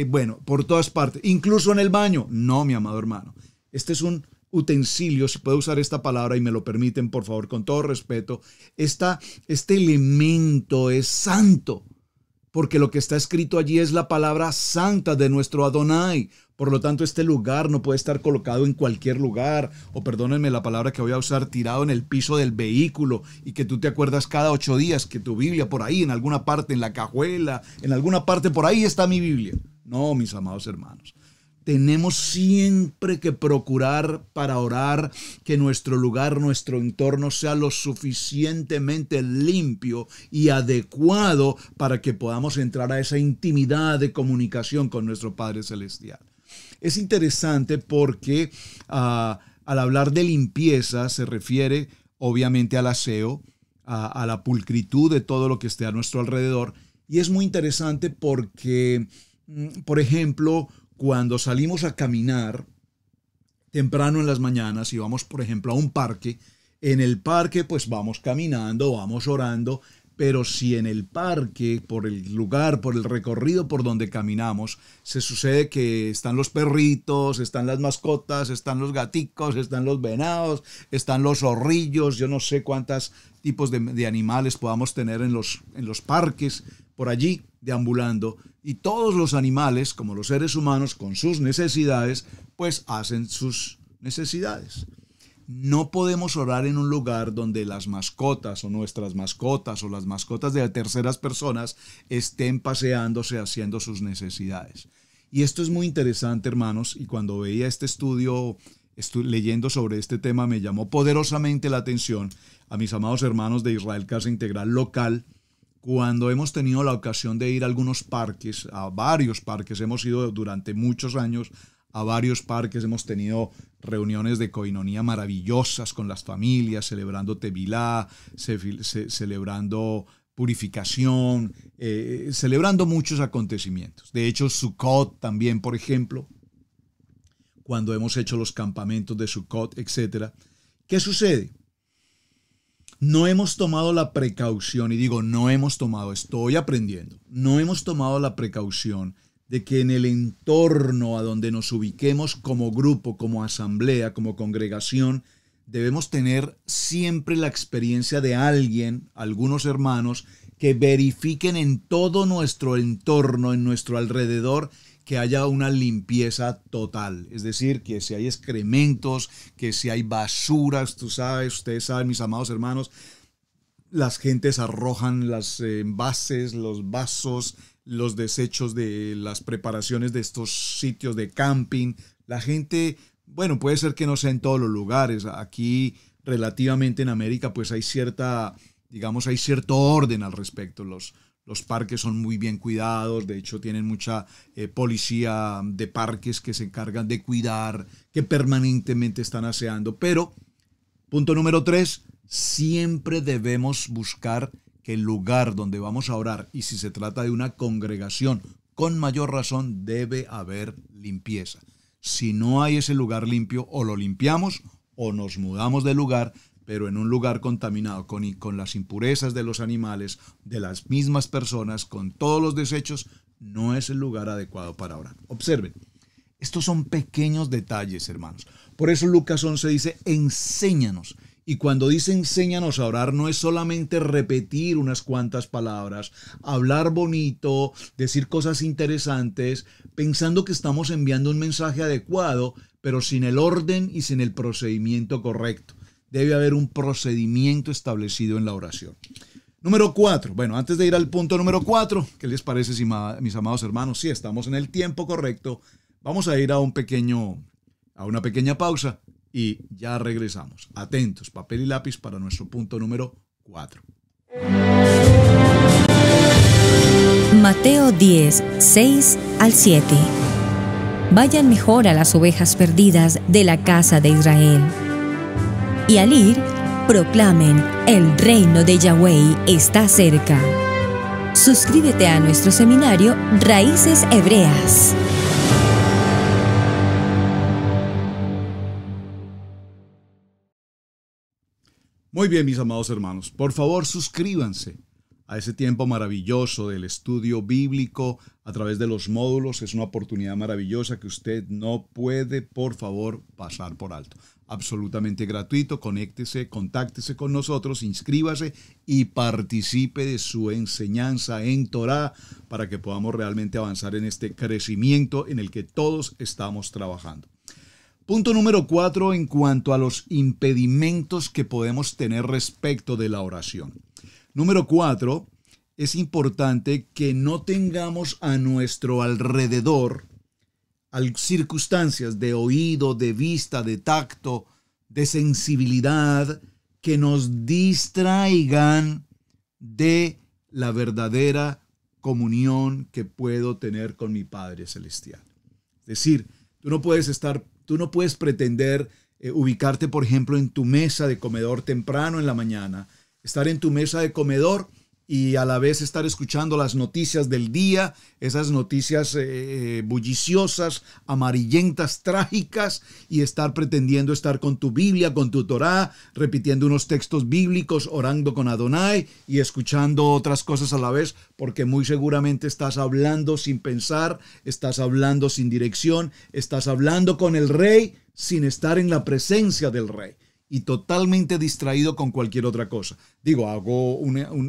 B: bueno, por todas partes, incluso en el baño. No, mi amado hermano, este es un utensilio, si puedo usar esta palabra y me lo permiten, por favor, con todo respeto. Este elemento es santo, porque lo que está escrito allí es la palabra santa de nuestro Adonai. Por lo tanto, este lugar no puede estar colocado en cualquier lugar, o perdónenme la palabra que voy a usar, tirado en el piso del vehículo, y que tú te acuerdas cada 8 días que tu Biblia por ahí, en alguna parte, en la cajuela, en alguna parte por ahí está mi Biblia. No, mis amados hermanos. Tenemos siempre que procurar para orar que nuestro lugar, nuestro entorno sea lo suficientemente limpio y adecuado para que podamos entrar a esa intimidad de comunicación con nuestro Padre Celestial. Es interesante porque al hablar de limpieza se refiere obviamente al aseo, a la pulcritud de todo lo que esté a nuestro alrededor. Y es muy interesante porque, por ejemplo, cuando salimos a caminar temprano en las mañanas y vamos, por ejemplo, a un parque, en el parque pues vamos caminando, vamos orando, pero si en el parque, por el lugar, por el recorrido por donde caminamos, se sucede que están los perritos, están las mascotas, están los gaticos, están los venados, están los zorrillos, yo no sé cuántos tipos de animales podamos tener en los parques, por allí deambulando, y todos los animales, como los seres humanos, con sus necesidades, pues hacen sus necesidades. No podemos orar en un lugar donde las mascotas o nuestras mascotas o las mascotas de terceras personas estén paseándose haciendo sus necesidades. Y esto es muy interesante, hermanos, y cuando veía este estudio, leyendo sobre este tema, me llamó poderosamente la atención a mis amados hermanos de Israel Casa Integral Local, cuando hemos tenido la ocasión de ir a algunos parques, a varios parques, hemos ido durante muchos años a varios parques, hemos tenido reuniones de coinonía maravillosas con las familias, celebrando Tevilá, celebrando purificación, celebrando muchos acontecimientos. De hecho, Sukkot también, por ejemplo, cuando hemos hecho los campamentos de Sukkot, etc. ¿Qué sucede? No hemos tomado la precaución, y digo no hemos tomado, estoy aprendiendo, no hemos tomado la precaución de que en el entorno a donde nos ubiquemos como grupo, como asamblea, como congregación, debemos tener siempre la experiencia de alguien, algunos hermanos, que verifiquen en todo nuestro entorno, en nuestro alrededor, que haya una limpieza total. Es decir, que si hay excrementos, que si hay basuras, ustedes saben, mis amados hermanos, las gentes arrojan los envases, los vasos, los desechos de las preparaciones de estos sitios de camping. La gente, bueno, puede ser que no sea en todos los lugares. Aquí, relativamente en América, pues hay cierto orden al respecto. Los parques son muy bien cuidados, de hecho tienen mucha policía de parques que se encargan de cuidar, que permanentemente están aseando. Pero, punto número 3, siempre debemos buscar que el lugar donde vamos a orar, y si se trata de una congregación, con mayor razón debe haber limpieza. Si no hay ese lugar limpio, o lo limpiamos o nos mudamos del lugar, pero en un lugar contaminado con las impurezas de los animales, de las mismas personas, con todos los desechos, no es el lugar adecuado para orar. Observen, estos son pequeños detalles, hermanos. Por eso Lucas 11 dice, enséñanos. Y cuando dice enséñanos a orar, no es solamente repetir unas cuantas palabras, hablar bonito, decir cosas interesantes, pensando que estamos enviando un mensaje adecuado, pero sin el orden y sin el procedimiento correcto. Debe haber un procedimiento establecido en la oración. Número 4. Bueno, antes de ir al punto número 4, ¿qué les parece, mis amados hermanos? Sí, estamos en el tiempo correcto. Vamos a ir a una pequeña pausa y ya regresamos. Atentos, papel y lápiz para nuestro punto número 4.
A: Mateo 10, 6 al 7. Vayan mejor a las ovejas perdidas de la casa de Israel. Y al ir, proclamen, el reino de Yahweh está cerca. Suscríbete a nuestro seminario Raíces Hebreas.
B: Muy bien, mis amados hermanos, por favor suscríbanse a ese tiempo maravilloso del estudio bíblico a través de los módulos. Es una oportunidad maravillosa que usted no puede, por favor, pasar por alto. Absolutamente gratuito, conéctese, contáctese con nosotros, inscríbase y participe de su enseñanza en Torá para que podamos realmente avanzar en este crecimiento en el que todos estamos trabajando. Punto número 4 en cuanto a los impedimentos que podemos tener respecto de la oración. Número 4, es importante que no tengamos a nuestro alrededor circunstancias de oído, de vista, de tacto, de sensibilidad que nos distraigan de la verdadera comunión que puedo tener con mi Padre Celestial. Es decir, tú no puedes pretender ubicarte, por ejemplo, en tu mesa de comedor temprano en la mañana, estar en tu mesa de comedor y a la vez estar escuchando las noticias del día, esas noticias bulliciosas, amarillentas, trágicas, y estar pretendiendo estar con tu Biblia, con tu Torá, repitiendo unos textos bíblicos, orando con Adonai y escuchando otras cosas a la vez, porque muy seguramente estás hablando sin pensar, estás hablando sin dirección, estás hablando con el Rey sin estar en la presencia del Rey. y totalmente distraído con cualquier otra cosa. Digo,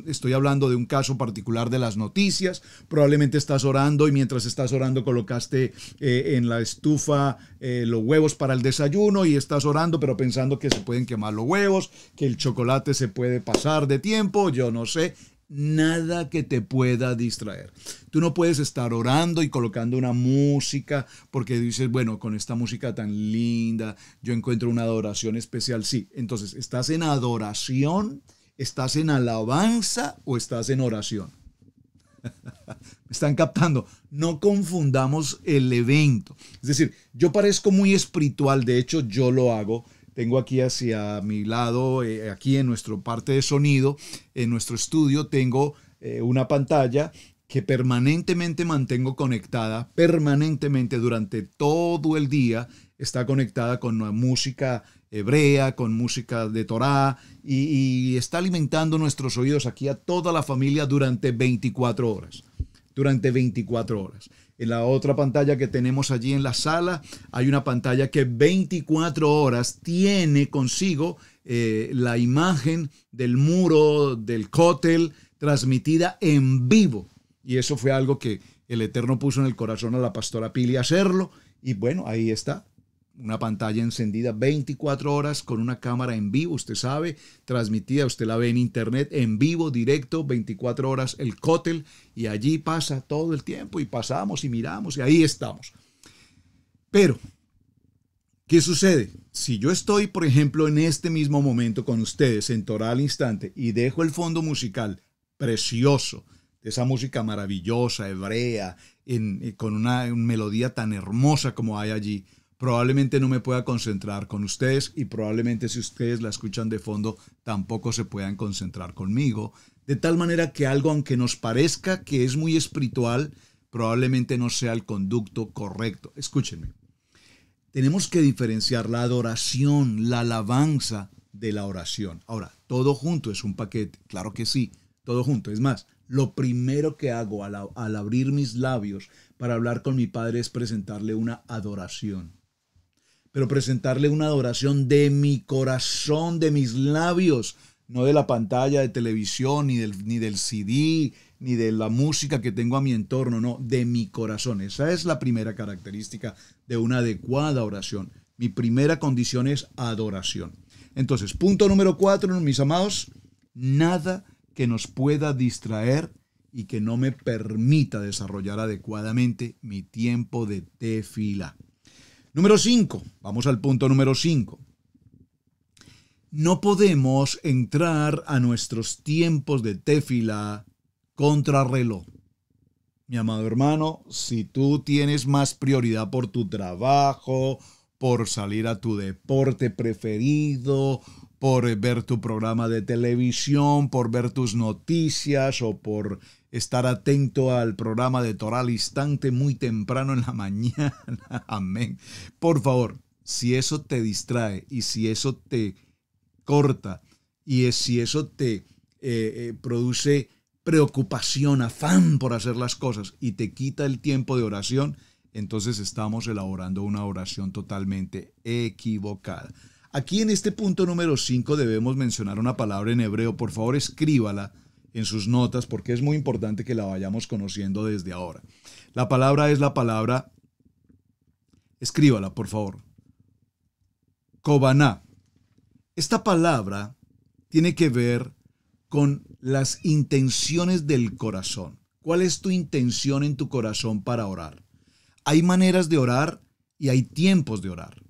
B: estoy hablando de un caso particular de las noticias. Probablemente estás orando y mientras estás orando colocaste en la estufa los huevos para el desayuno y estás orando pero pensando que se pueden quemar los huevos, que el chocolate se puede pasar de tiempo, yo no sé. Nada que te pueda distraer. Tú no puedes estar orando y colocando una música porque dices, bueno, con esta música tan linda yo encuentro una adoración especial. Sí, entonces, ¿estás en adoración? ¿Estás en alabanza o estás en oración? ¿Me están captando? No confundamos el evento. Es decir, yo parezco muy espiritual, de hecho yo lo hago. Tengo aquí hacia mi lado, aquí en nuestra parte de sonido, en nuestro estudio, tengo una pantalla que permanentemente mantengo conectada, permanentemente durante todo el día, está conectada con música hebrea, con música de Torá, y está alimentando nuestros oídos aquí a toda la familia durante 24 horas. Durante 24 horas. En la otra pantalla que tenemos allí en la sala, hay una pantalla que 24 horas tiene consigo la imagen del muro del cótel transmitida en vivo. Y eso fue algo que el Eterno puso en el corazón a la pastora Pili hacerlo. Y bueno, ahí está. Una pantalla encendida 24 horas con una cámara en vivo, usted sabe, transmitida, usted la ve en internet, en vivo, directo, 24 horas el cótel, y allí pasa todo el tiempo y pasamos y miramos y ahí estamos. Pero, ¿qué sucede? Si yo estoy, por ejemplo, en este mismo momento con ustedes en Torá al Instante y dejo el fondo musical precioso, de esa música maravillosa, hebrea, con una melodía tan hermosa como hay allí, probablemente no me pueda concentrar con ustedes y probablemente si ustedes la escuchan de fondo tampoco se puedan concentrar conmigo. De tal manera que algo, aunque nos parezca que es muy espiritual, probablemente no sea el conducto correcto. Escúchenme. Tenemos que diferenciar la adoración, la alabanza de la oración. Ahora, todo junto es un paquete. Claro que sí, todo junto. Es más, lo primero que hago al abrir mis labios para hablar con mi Padre es presentarle una adoración. Pero presentarle una adoración de mi corazón, de mis labios, no de la pantalla de televisión, ni del CD, ni de la música que tengo a mi entorno, no, de mi corazón. Esa es la primera característica de una adecuada oración. Mi primera condición es adoración. Entonces, punto número 4, mis amados, nada que nos pueda distraer y que no me permita desarrollar adecuadamente mi tiempo de tefilá. Número 5, vamos al punto número 5. No podemos entrar a nuestros tiempos de tefilá contrarreloj. Mi amado hermano, si tú tienes más prioridad por tu trabajo, por salir a tu deporte preferido, por ver tu programa de televisión, por ver tus noticias o por estar atento al programa de Torá al Instante muy temprano en la mañana. Amén. Por favor, si eso te distrae y si eso te corta y si eso te produce preocupación, afán por hacer las cosas y te quita el tiempo de oración, entonces estamos elaborando una oración totalmente equivocada. Aquí en este punto número 5 debemos mencionar una palabra en hebreo. Por favor, escríbala en sus notas porque es muy importante que la vayamos conociendo desde ahora. La palabra es la palabra, escríbala por favor, Kovaná. Esta palabra tiene que ver con las intenciones del corazón. ¿Cuál es tu intención en tu corazón para orar? Hay maneras de orar y hay tiempos de orar.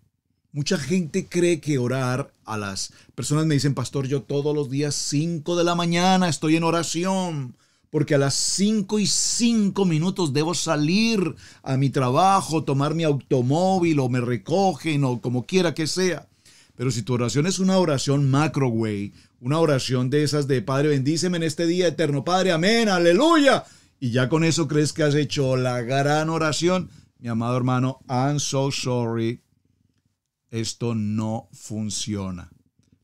B: Mucha gente cree que orar, a las personas me dicen, pastor, yo todos los días 5 de la mañana estoy en oración, porque a las 5:05 debo salir a mi trabajo, tomar mi automóvil o me recogen o como quiera que sea. Pero si tu oración es una oración macro, güey, una oración de esas de Padre, bendíceme en este día, eterno Padre, amén, aleluya, y ya con eso crees que has hecho la gran oración, mi amado hermano, I'm so sorry. Esto no funciona.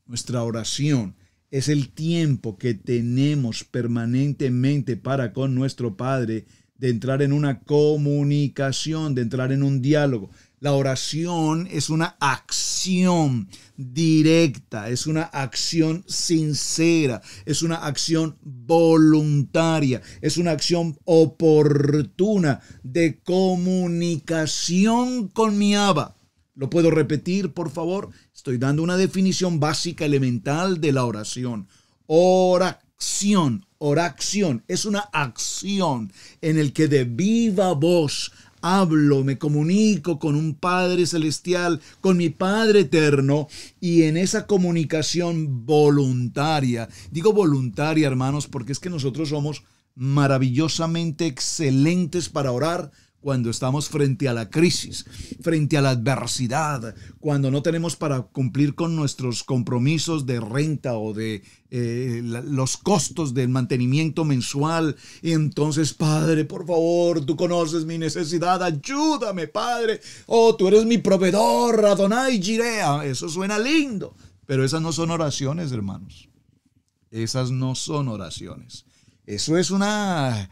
B: Nuestra oración es el tiempo que tenemos permanentemente para con nuestro Padre, de entrar en una comunicación, de entrar en un diálogo. La oración es una acción directa, es una acción sincera, es una acción voluntaria, es una acción oportuna de comunicación con mi Abba. ¿Lo puedo repetir, por favor? Estoy dando una definición básica, elemental de la oración. Oración es una acción en el que de viva voz hablo, me comunico con un Padre celestial, con mi Padre eterno, y en esa comunicación voluntaria, digo voluntaria, hermanos, porque es que nosotros somos maravillosamente excelentes para orar cuando estamos frente a la crisis, frente a la adversidad, cuando no tenemos para cumplir con nuestros compromisos de renta o de los costos del mantenimiento mensual. Y entonces, Padre, por favor, tú conoces mi necesidad, ayúdame, Padre. Oh, tú eres mi proveedor, Adonai Jirea. Eso suena lindo, pero esas no son oraciones, hermanos. Esas no son oraciones. Eso es una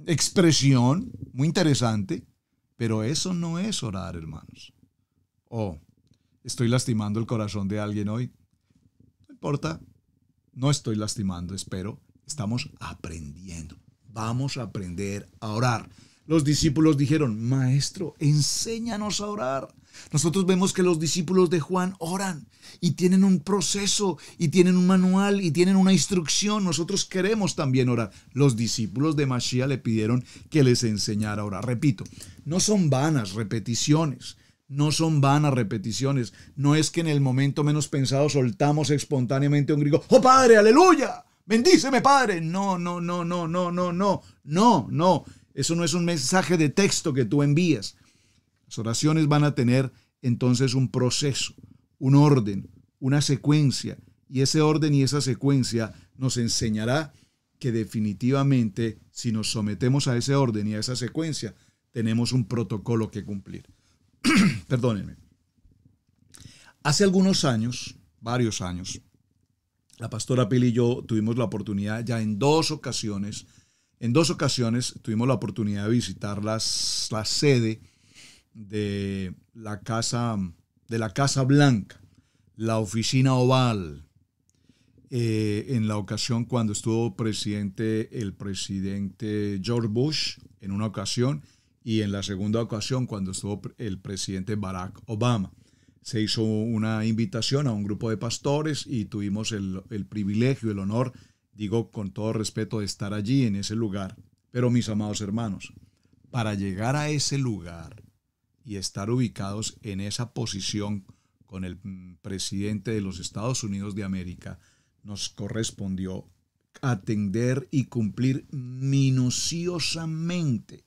B: expresión muy interesante, pero eso no es orar, hermanos. Oh, estoy lastimando el corazón de alguien hoy. No importa, no estoy lastimando, espero. Estamos aprendiendo. Vamos a aprender a orar. Los discípulos dijeron, Maestro, enséñanos a orar. Nosotros vemos que los discípulos de Juan oran y tienen un proceso y tienen un manual y tienen una instrucción. Nosotros queremos también orar. Los discípulos de Mashiach le pidieron que les enseñara a orar. Repito, no son vanas repeticiones. No son vanas repeticiones. No es que en el momento menos pensado soltamos espontáneamente un grito. ¡Oh, Padre, aleluya! ¡Bendíceme, Padre! No. Eso no es un mensaje de texto que tú envías. Las oraciones van a tener entonces un proceso, un orden, una secuencia. Y ese orden y esa secuencia nos enseñará que definitivamente si nos sometemos a ese orden y a esa secuencia, tenemos un protocolo que cumplir. Perdónenme. Hace algunos años, varios años, la pastora Pili y yo tuvimos la oportunidad ya en dos ocasiones tuvimos la oportunidad de visitar la sede de la Casa Blanca, la oficina oval, en la ocasión cuando estuvo el presidente George Bush en una ocasión y en la segunda ocasión cuando estuvo el presidente Barack Obama. Se hizo una invitación a un grupo de pastores y tuvimos el privilegio, el honor, digo con todo respeto, de estar allí en ese lugar. Pero mis amados hermanos, para llegar a ese lugar y estar ubicados en esa posición con el presidente de los Estados Unidos de América, nos correspondió atender y cumplir minuciosamente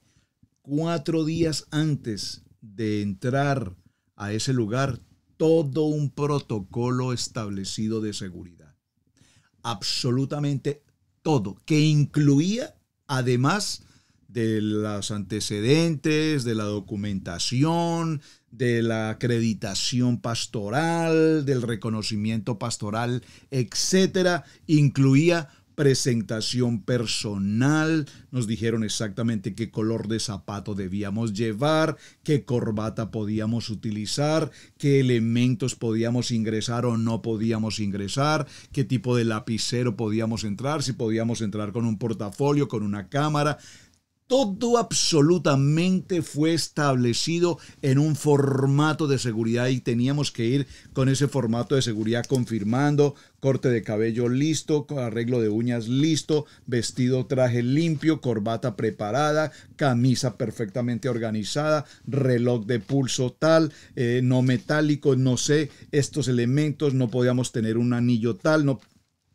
B: 4 días antes de entrar a ese lugar todo un protocolo establecido de seguridad. Absolutamente todo, que incluía, además de los antecedentes, de la documentación, de la acreditación pastoral, del reconocimiento pastoral, etcétera, incluía presentación personal, nos dijeron exactamente qué color de zapato debíamos llevar, qué corbata podíamos utilizar, qué elementos podíamos ingresar o no podíamos ingresar, qué tipo de lapicero podíamos entrar, si podíamos entrar con un portafolio, con una cámara. Todo absolutamente fue establecido en un formato de seguridad y teníamos que ir con ese formato de seguridad confirmando, corte de cabello listo, arreglo de uñas listo, vestido, traje limpio, corbata preparada, camisa perfectamente organizada, reloj de pulso tal, no metálico, no sé, estos elementos, no podíamos tener un anillo tal, no,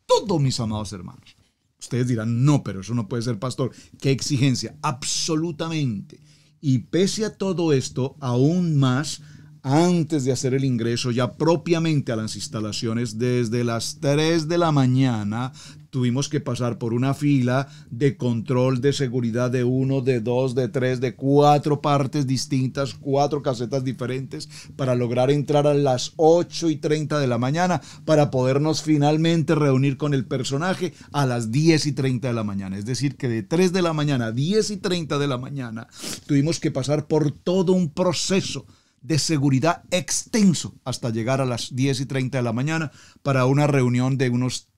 B: todo, mis amados hermanos. Ustedes dirán, no, pero eso no puede ser, pastor. ¿Qué exigencia? Absolutamente. Y pese a todo esto, aún más antes de hacer el ingreso ya propiamente a las instalaciones, desde las 3 de la mañana, tuvimos que pasar por una fila de control de seguridad de 1, de 2, de 3, de 4 partes distintas, 4 casetas diferentes, para lograr entrar a las 8:30 de la mañana, para podernos finalmente reunir con el personaje a las 10:30 de la mañana. Es decir, que de 3 de la mañana a 10:30 de la mañana tuvimos que pasar por todo un proceso de seguridad extenso hasta llegar a las 10:30 de la mañana para una reunión de unos,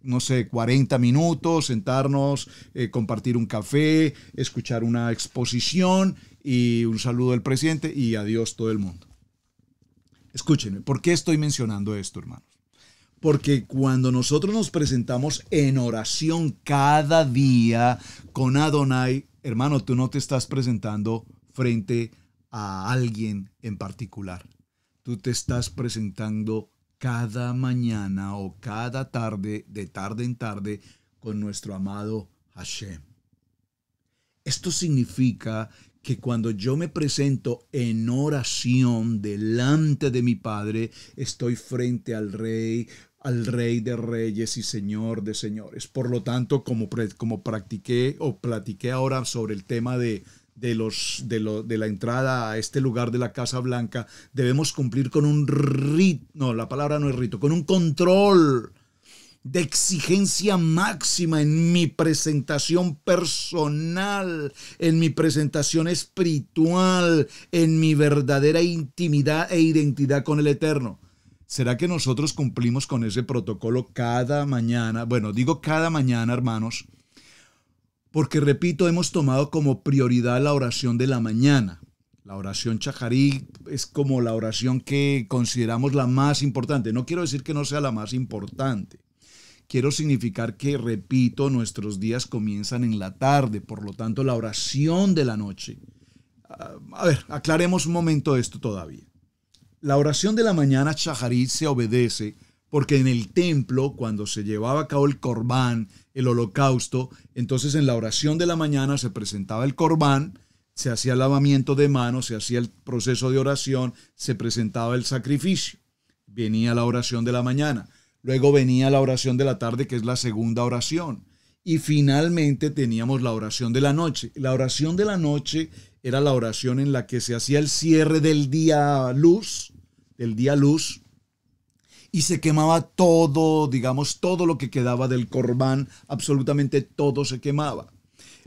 B: no sé, 40 minutos, sentarnos, compartir un café, escuchar una exposición y un saludo del presidente y adiós todo el mundo. Escúchenme, ¿por qué estoy mencionando esto, hermanos? Porque cuando nosotros nos presentamos en oración cada día con Adonai, hermano, tú no te estás presentando frente a alguien en particular. Tú te estás presentando cada mañana o cada tarde, de tarde en tarde, con nuestro amado Hashem. Esto significa que cuando yo me presento en oración delante de mi Padre, estoy frente al Rey de Reyes y Señor de Señores. Por lo tanto, como practiqué o platiqué ahora sobre el tema de la entrada a este lugar de la Casa Blanca, debemos cumplir con un rito, no, la palabra no es rito, con un control de exigencia máxima en mi presentación personal, en mi presentación espiritual, en mi verdadera intimidad e identidad con el Eterno. ¿Será que nosotros cumplimos con ese protocolo cada mañana? Bueno, digo cada mañana, hermanos, porque, repito, hemos tomado como prioridad la oración de la mañana. La oración Shacharit es como la oración que consideramos la más importante. No quiero decir que no sea la más importante. Quiero significar que, repito, nuestros días comienzan en la tarde. Por lo tanto, la oración de la noche. A ver, aclaremos un momento esto todavía. La oración de la mañana Shacharit se obedece porque en el templo, cuando se llevaba a cabo el corbán, el holocausto, entonces en la oración de la mañana se presentaba el corbán, se hacía el lavamiento de manos, se hacía el proceso de oración, se presentaba el sacrificio. Venía la oración de la mañana, luego venía la oración de la tarde, que es la segunda oración, y finalmente teníamos la oración de la noche. La oración de la noche era la oración en la que se hacía el cierre del día luz, y se quemaba todo, digamos, todo lo que quedaba del corbán, absolutamente todo se quemaba.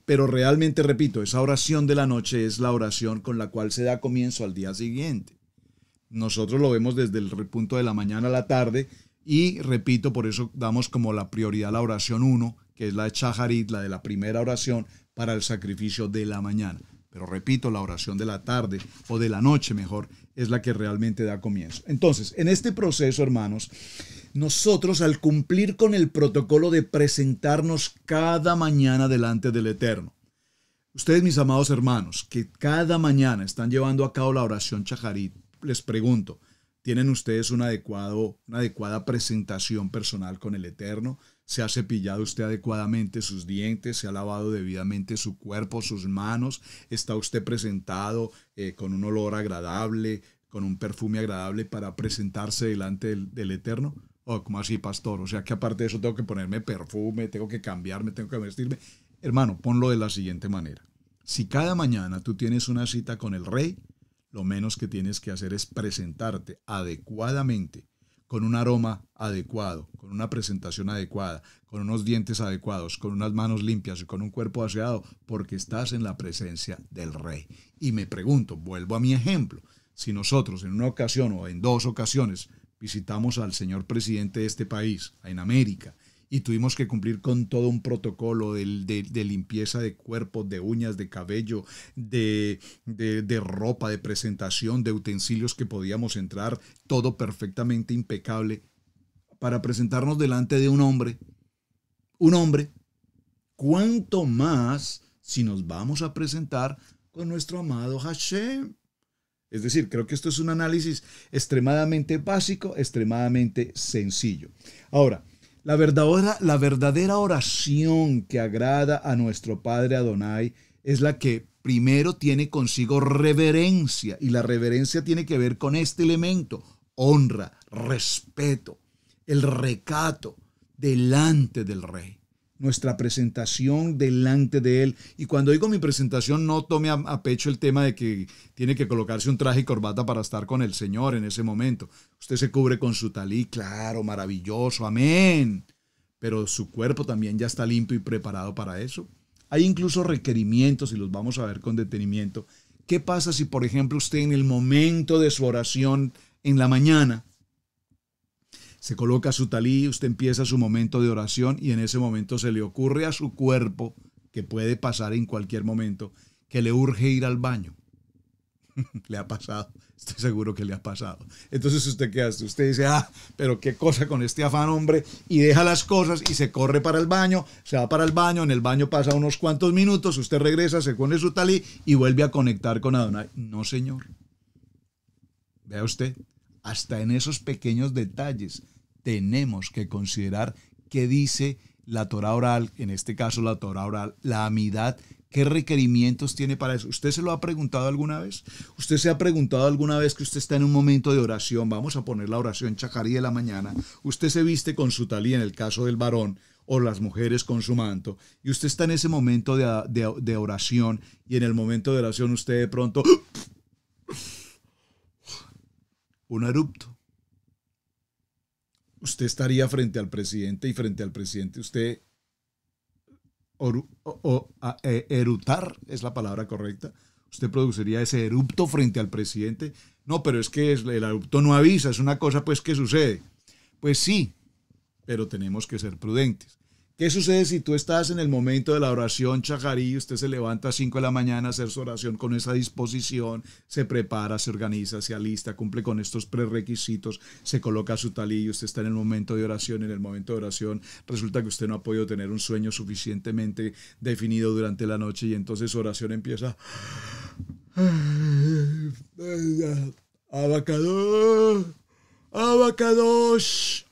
B: Pero realmente, repito, esa oración de la noche es la oración con la cual se da comienzo al día siguiente. Nosotros lo vemos desde el punto de la mañana a la tarde y, repito, por eso damos como la prioridad la oración 1, que es la de Shacharit, la de la primera oración para el sacrificio de la mañana. Pero repito, la oración de la tarde o de la noche mejor es la que realmente da comienzo. Entonces, en este proceso, hermanos, nosotros al cumplir con el protocolo de presentarnos cada mañana delante del Eterno, ustedes, mis amados hermanos, que cada mañana están llevando a cabo la oración Shacharit, les pregunto, ¿tienen ustedes una adecuada presentación personal con el Eterno? ¿Se ha cepillado usted adecuadamente sus dientes? ¿Se ha lavado debidamente su cuerpo, sus manos? ¿Está usted presentado con un olor agradable, con un perfume agradable para presentarse delante del Eterno? Oh, ¿cómo así, pastor? O sea que aparte de eso tengo que ponerme perfume, tengo que cambiarme, tengo que vestirme. Hermano, ponlo de la siguiente manera. Si cada mañana tú tienes una cita con el Rey, lo menos que tienes que hacer es presentarte adecuadamente, con un aroma adecuado, con una presentación adecuada, con unos dientes adecuados, con unas manos limpias y con un cuerpo aseado, porque estás en la presencia del Rey. Y me pregunto, vuelvo a mi ejemplo, si nosotros en una ocasión o en 2 ocasiones visitamos al señor presidente de este país, en América, y tuvimos que cumplir con todo un protocolo de limpieza de cuerpo, de uñas, de cabello, de ropa, de presentación, de utensilios que podíamos entrar, todo perfectamente impecable, para presentarnos delante de un hombre, ¿cuánto más si nos vamos a presentar con nuestro amado Hashem? Es decir, creo que esto es un análisis extremadamente básico, extremadamente sencillo. Ahora, la verdadera oración que agrada a nuestro Padre Adonai es la que primero tiene consigo reverencia, y la reverencia tiene que ver con este elemento: honra, respeto, el recato delante del rey. Nuestra presentación delante de él. Y cuando digo mi presentación, no tome a pecho el tema de que tiene que colocarse un traje y corbata para estar con el Señor en ese momento. Usted se cubre con su talí, claro, maravilloso, amén. Pero su cuerpo también ya está limpio y preparado para eso. Hay incluso requerimientos, y los vamos a ver con detenimiento. ¿Qué pasa si, por ejemplo, usted en el momento de su oración en la mañana se coloca su talí, usted empieza su momento de oración y en ese momento se le ocurre a su cuerpo, que puede pasar en cualquier momento, que le urge ir al baño? Le ha pasado, estoy seguro que le ha pasado. Entonces, ¿usted qué hace? Usted dice, pero qué cosa con este afán, hombre, y deja las cosas y se corre para el baño, se va para el baño, en el baño pasa unos cuantos minutos, usted regresa, se pone su talí y vuelve a conectar con Adonai. No, señor. Vea usted, hasta en esos pequeños detalles tenemos que considerar qué dice la Torá oral, en este caso la Torá oral, la amidad, qué requerimientos tiene para eso. ¿Usted se lo ha preguntado alguna vez? ¿Usted se ha preguntado alguna vez que usted está en un momento de oración? Vamos a poner la oración chacarí de la mañana. Usted se viste con su talí en el caso del varón, o las mujeres con su manto, y usted está en ese momento de oración, y en el momento de oración usted de pronto un erupto. Usted estaría frente al presidente y frente al presidente usted erutar, es la palabra correcta. Usted produciría ese erupto frente al presidente. No, pero es que el erupto no avisa, es una cosa pues que sucede. Pues sí, pero tenemos que ser prudentes. ¿Qué sucede si tú estás en el momento de la oración chajarí? Usted se levanta a 5 de la mañana a hacer su oración con esa disposición, se prepara, se organiza, se alista, cumple con estos prerequisitos, se coloca su talí y usted está en el momento de oración. En el momento de oración resulta que usted no ha podido tener un sueño suficientemente definido durante la noche y entonces su oración empieza. Abacadosh, Abacadosh.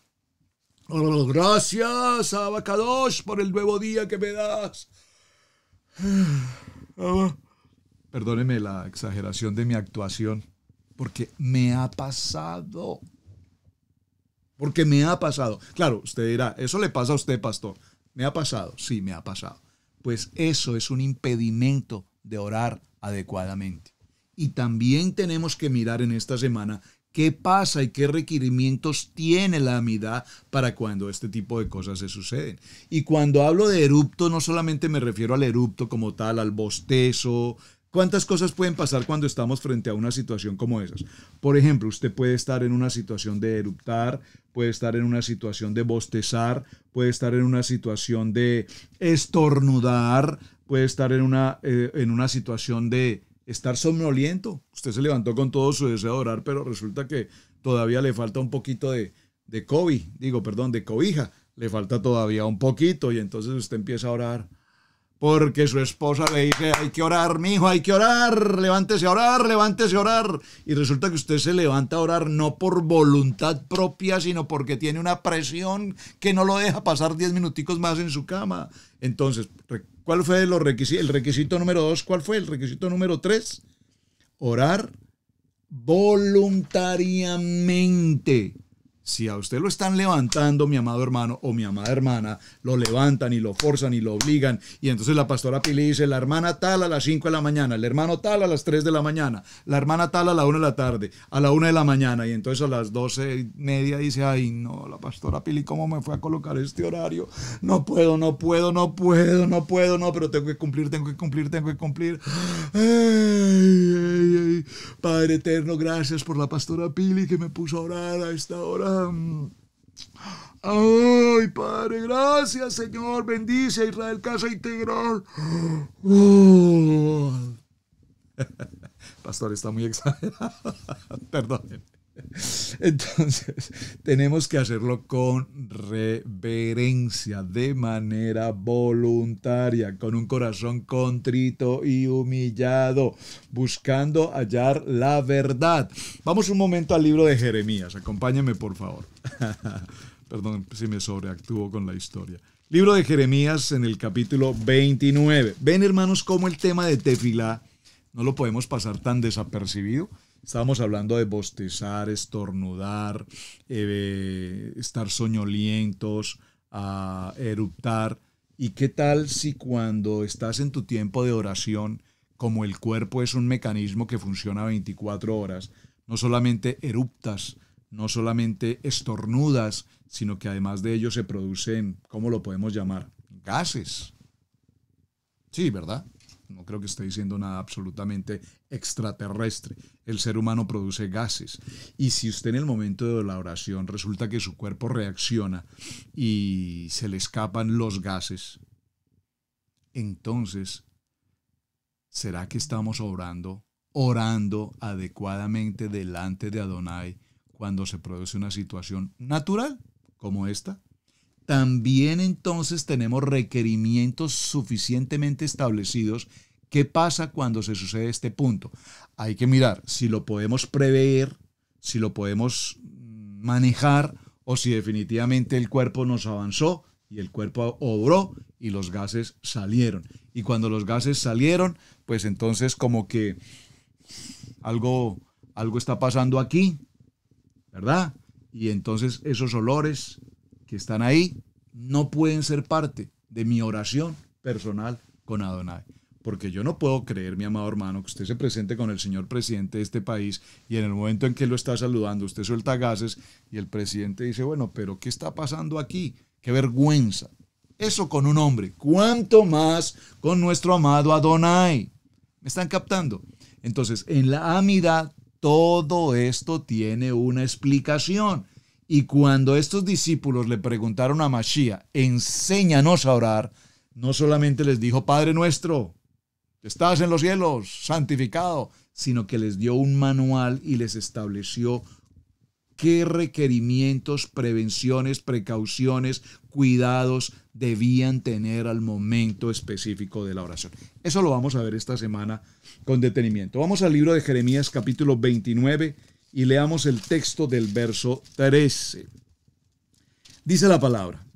B: Gracias, Abacadosh, por el nuevo día que me das. Perdóneme la exageración de mi actuación, porque me ha pasado. Porque me ha pasado. Claro, usted dirá, ¿eso le pasa a usted, pastor? ¿Me ha pasado? Sí, me ha pasado. Pues eso es un impedimento de orar adecuadamente. Y también tenemos que mirar en esta semana qué pasa y qué requerimientos tiene la amidad para cuando este tipo de cosas se suceden. Y cuando hablo de erupto, no solamente me refiero al erupto como tal, al bostezo. ¿Cuántas cosas pueden pasar cuando estamos frente a una situación como esas? Por ejemplo, usted puede estar en una situación de eruptar, puede estar en una situación de bostezar, puede estar en una situación de estornudar, puede estar en una situación de estar somnoliento. Usted se levantó con todo su deseo de orar, pero resulta que todavía le falta un poquito de cobija. Le falta todavía un poquito y entonces usted empieza a orar. Porque su esposa le dice, hay que orar, mijo, hay que orar, levántese a orar, levántese a orar. Y resulta que usted se levanta a orar no por voluntad propia, sino porque tiene una presión que no lo deja pasar 10 minuticos más en su cama. Entonces, ¿cuál fue el requisito número 2? ¿Cuál fue el requisito número 3? Orar voluntariamente. Si a usted lo están levantando, mi amado hermano o mi amada hermana, lo levantan y lo forzan y lo obligan, y entonces la pastora Pili dice, la hermana tal a las 5 de la mañana, el hermano tal a las 3 de la mañana, la hermana tal a la 1 de la tarde, a la 1 de la mañana, y entonces a las 12:30 dice, ay no, la pastora Pili, ¿cómo me fue a colocar este horario? No puedo, pero tengo que cumplir. Ay. Padre eterno, gracias por la pastora Pili que me puso a orar a esta hora. Ay, Padre, gracias, Señor, bendice a Israel Casa Integral. Pastor, está muy exagerado. Perdónenme. Entonces, tenemos que hacerlo con reverencia, de manera voluntaria, con un corazón contrito y humillado, buscando hallar la verdad. Vamos un momento al libro de Jeremías. Acompáñenme, por favor. Perdón si me sobreactúo con la historia. Libro de Jeremías en el capítulo 29. Ven, hermanos, cómo el tema de tefilá no lo podemos pasar tan desapercibido. Estábamos hablando de bostezar, estornudar, estar soñolientos, eruptar. ¿Y qué tal si cuando estás en tu tiempo de oración, como el cuerpo es un mecanismo que funciona 24 horas, no solamente eruptas, no solamente estornudas, sino que además de ello se producen, ¿cómo lo podemos llamar? Gases. Sí, ¿verdad? No creo que esté diciendo nada absolutamente extraterrestre. El ser humano produce gases. Y si usted en el momento de la oración resulta que su cuerpo reacciona y se le escapan los gases, entonces, ¿será que estamos orando adecuadamente delante de Adonai cuando se produce una situación natural como esta? También entonces tenemos requerimientos suficientemente establecidos. ¿Qué pasa cuando se sucede este punto? Hay que mirar si lo podemos prever, si lo podemos manejar o si definitivamente el cuerpo nos avanzó y el cuerpo obró y los gases salieron. Y cuando los gases salieron, pues entonces como que algo está pasando aquí, ¿verdad? Y entonces esos olores que están ahí no pueden ser parte de mi oración personal con Adonai. Porque yo no puedo creer, mi amado hermano, que usted se presente con el señor presidente de este país y en el momento en que lo está saludando, usted suelta gases y el presidente dice, bueno, pero ¿qué está pasando aquí? ¡Qué vergüenza! Eso con un hombre. ¿Cuánto más con nuestro amado Adonai? ¿Me están captando? Entonces, en la Amidad, todo esto tiene una explicación. Y cuando estos discípulos le preguntaron a Mashiach, enséñanos a orar, no solamente les dijo, Padre nuestro, que estás en los cielos, santificado, sino que les dio un manual y les estableció qué requerimientos, prevenciones, precauciones, cuidados debían tener al momento específico de la oración. Eso lo vamos a ver esta semana con detenimiento. Vamos al libro de Jeremías capítulo 29 y leamos el texto del verso 13. Dice la palabra.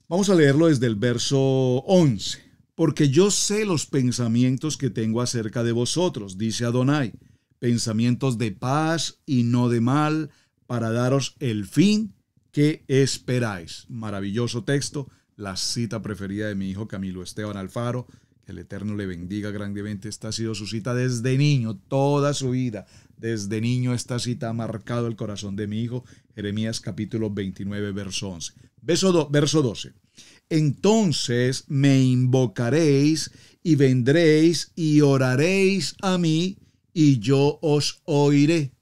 B: Vamos a leerlo desde el verso 11. Porque yo sé los pensamientos que tengo acerca de vosotros, dice Adonai, pensamientos de paz y no de mal, para daros el fin que esperáis. Maravilloso texto, la cita preferida de mi hijo Camilo Esteban Alfaro, que el Eterno le bendiga grandemente. Esta ha sido su cita desde niño, toda su vida. Desde niño esta cita ha marcado el corazón de mi hijo. Jeremías capítulo 29, verso 11. Verso 12. Entonces me invocaréis y vendréis y oraréis a mí y yo os oiré.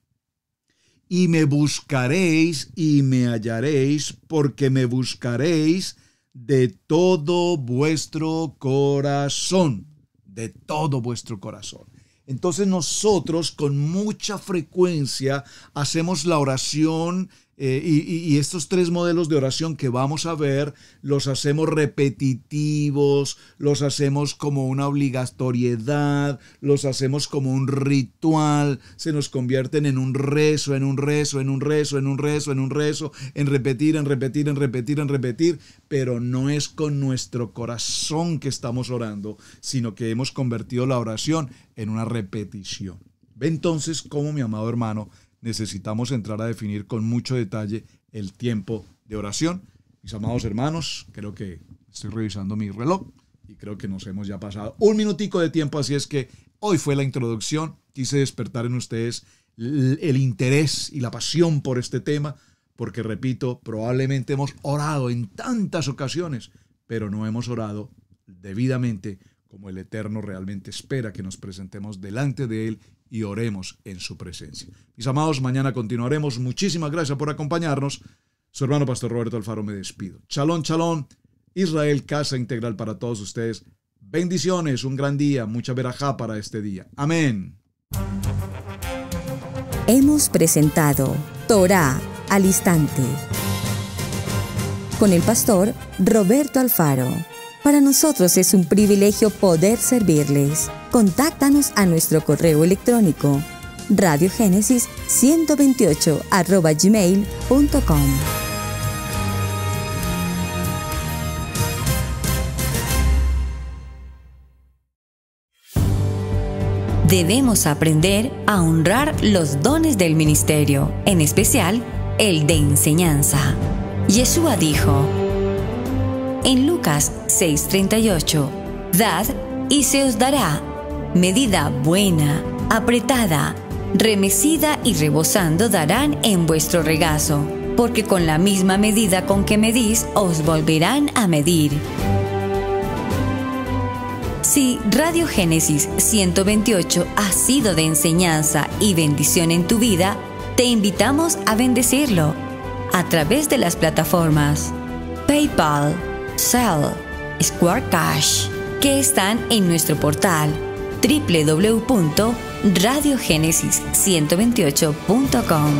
B: Y me buscaréis y me hallaréis, porque me buscaréis de todo vuestro corazón. De todo vuestro corazón. Entonces nosotros con mucha frecuencia hacemos la oración y estos tres modelos de oración que vamos a ver, los hacemos repetitivos, los hacemos como una obligatoriedad, los hacemos como un ritual, se nos convierten en un rezo, en repetir, pero no es con nuestro corazón que estamos orando, sino que hemos convertido la oración en una repetición. Ve entonces cómo, mi amado hermano, necesitamos entrar a definir con mucho detalle el tiempo de oración. Mis amados hermanos, creo que estoy revisando mi reloj y creo que nos hemos ya pasado un minutico de tiempo, así es que hoy fue la introducción. Quise despertar en ustedes el interés y la pasión por este tema, porque repito, probablemente hemos orado en tantas ocasiones, pero no hemos orado debidamente como el Eterno realmente espera que nos presentemos delante de Él y oremos en su presencia. Mis amados, mañana continuaremos. Muchísimas gracias por acompañarnos. Su hermano Pastor Roberto Alfaro me despido. Shalom, shalom. Israel, casa integral para todos ustedes. Bendiciones, un gran día, mucha verajá para este día. Amén.
A: Hemos presentado Torá al Instante con el pastor Roberto Alfaro. Para nosotros es un privilegio poder servirles. Contáctanos a nuestro correo electrónico radiogenesis128@gmail.com. Debemos aprender a honrar los dones del ministerio, en especial el de enseñanza. Yeshua dijo en Lucas 6:38, «Dad y se os dará, medida buena, apretada, remecida y rebosando darán en vuestro regazo, porque con la misma medida con que medís os volverán a medir». Si Radio Génesis 128 ha sido de enseñanza y bendición en tu vida, te invitamos a bendecirlo a través de las plataformas PayPal, Zelle, Square Cash, que están en nuestro portal www.radiogenesis128.com.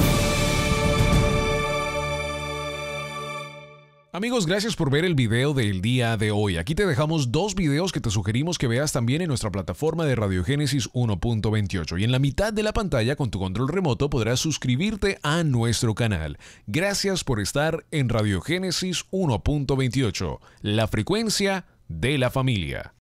C: Amigos, gracias por ver el video del día de hoy. Aquí te dejamos 2 videos que te sugerimos que veas también en nuestra plataforma de Radio Génesis 1.28. Y en la mitad de la pantalla, con tu control remoto, podrás suscribirte a nuestro canal. Gracias por estar en Radio Génesis 1.28, la frecuencia de la familia.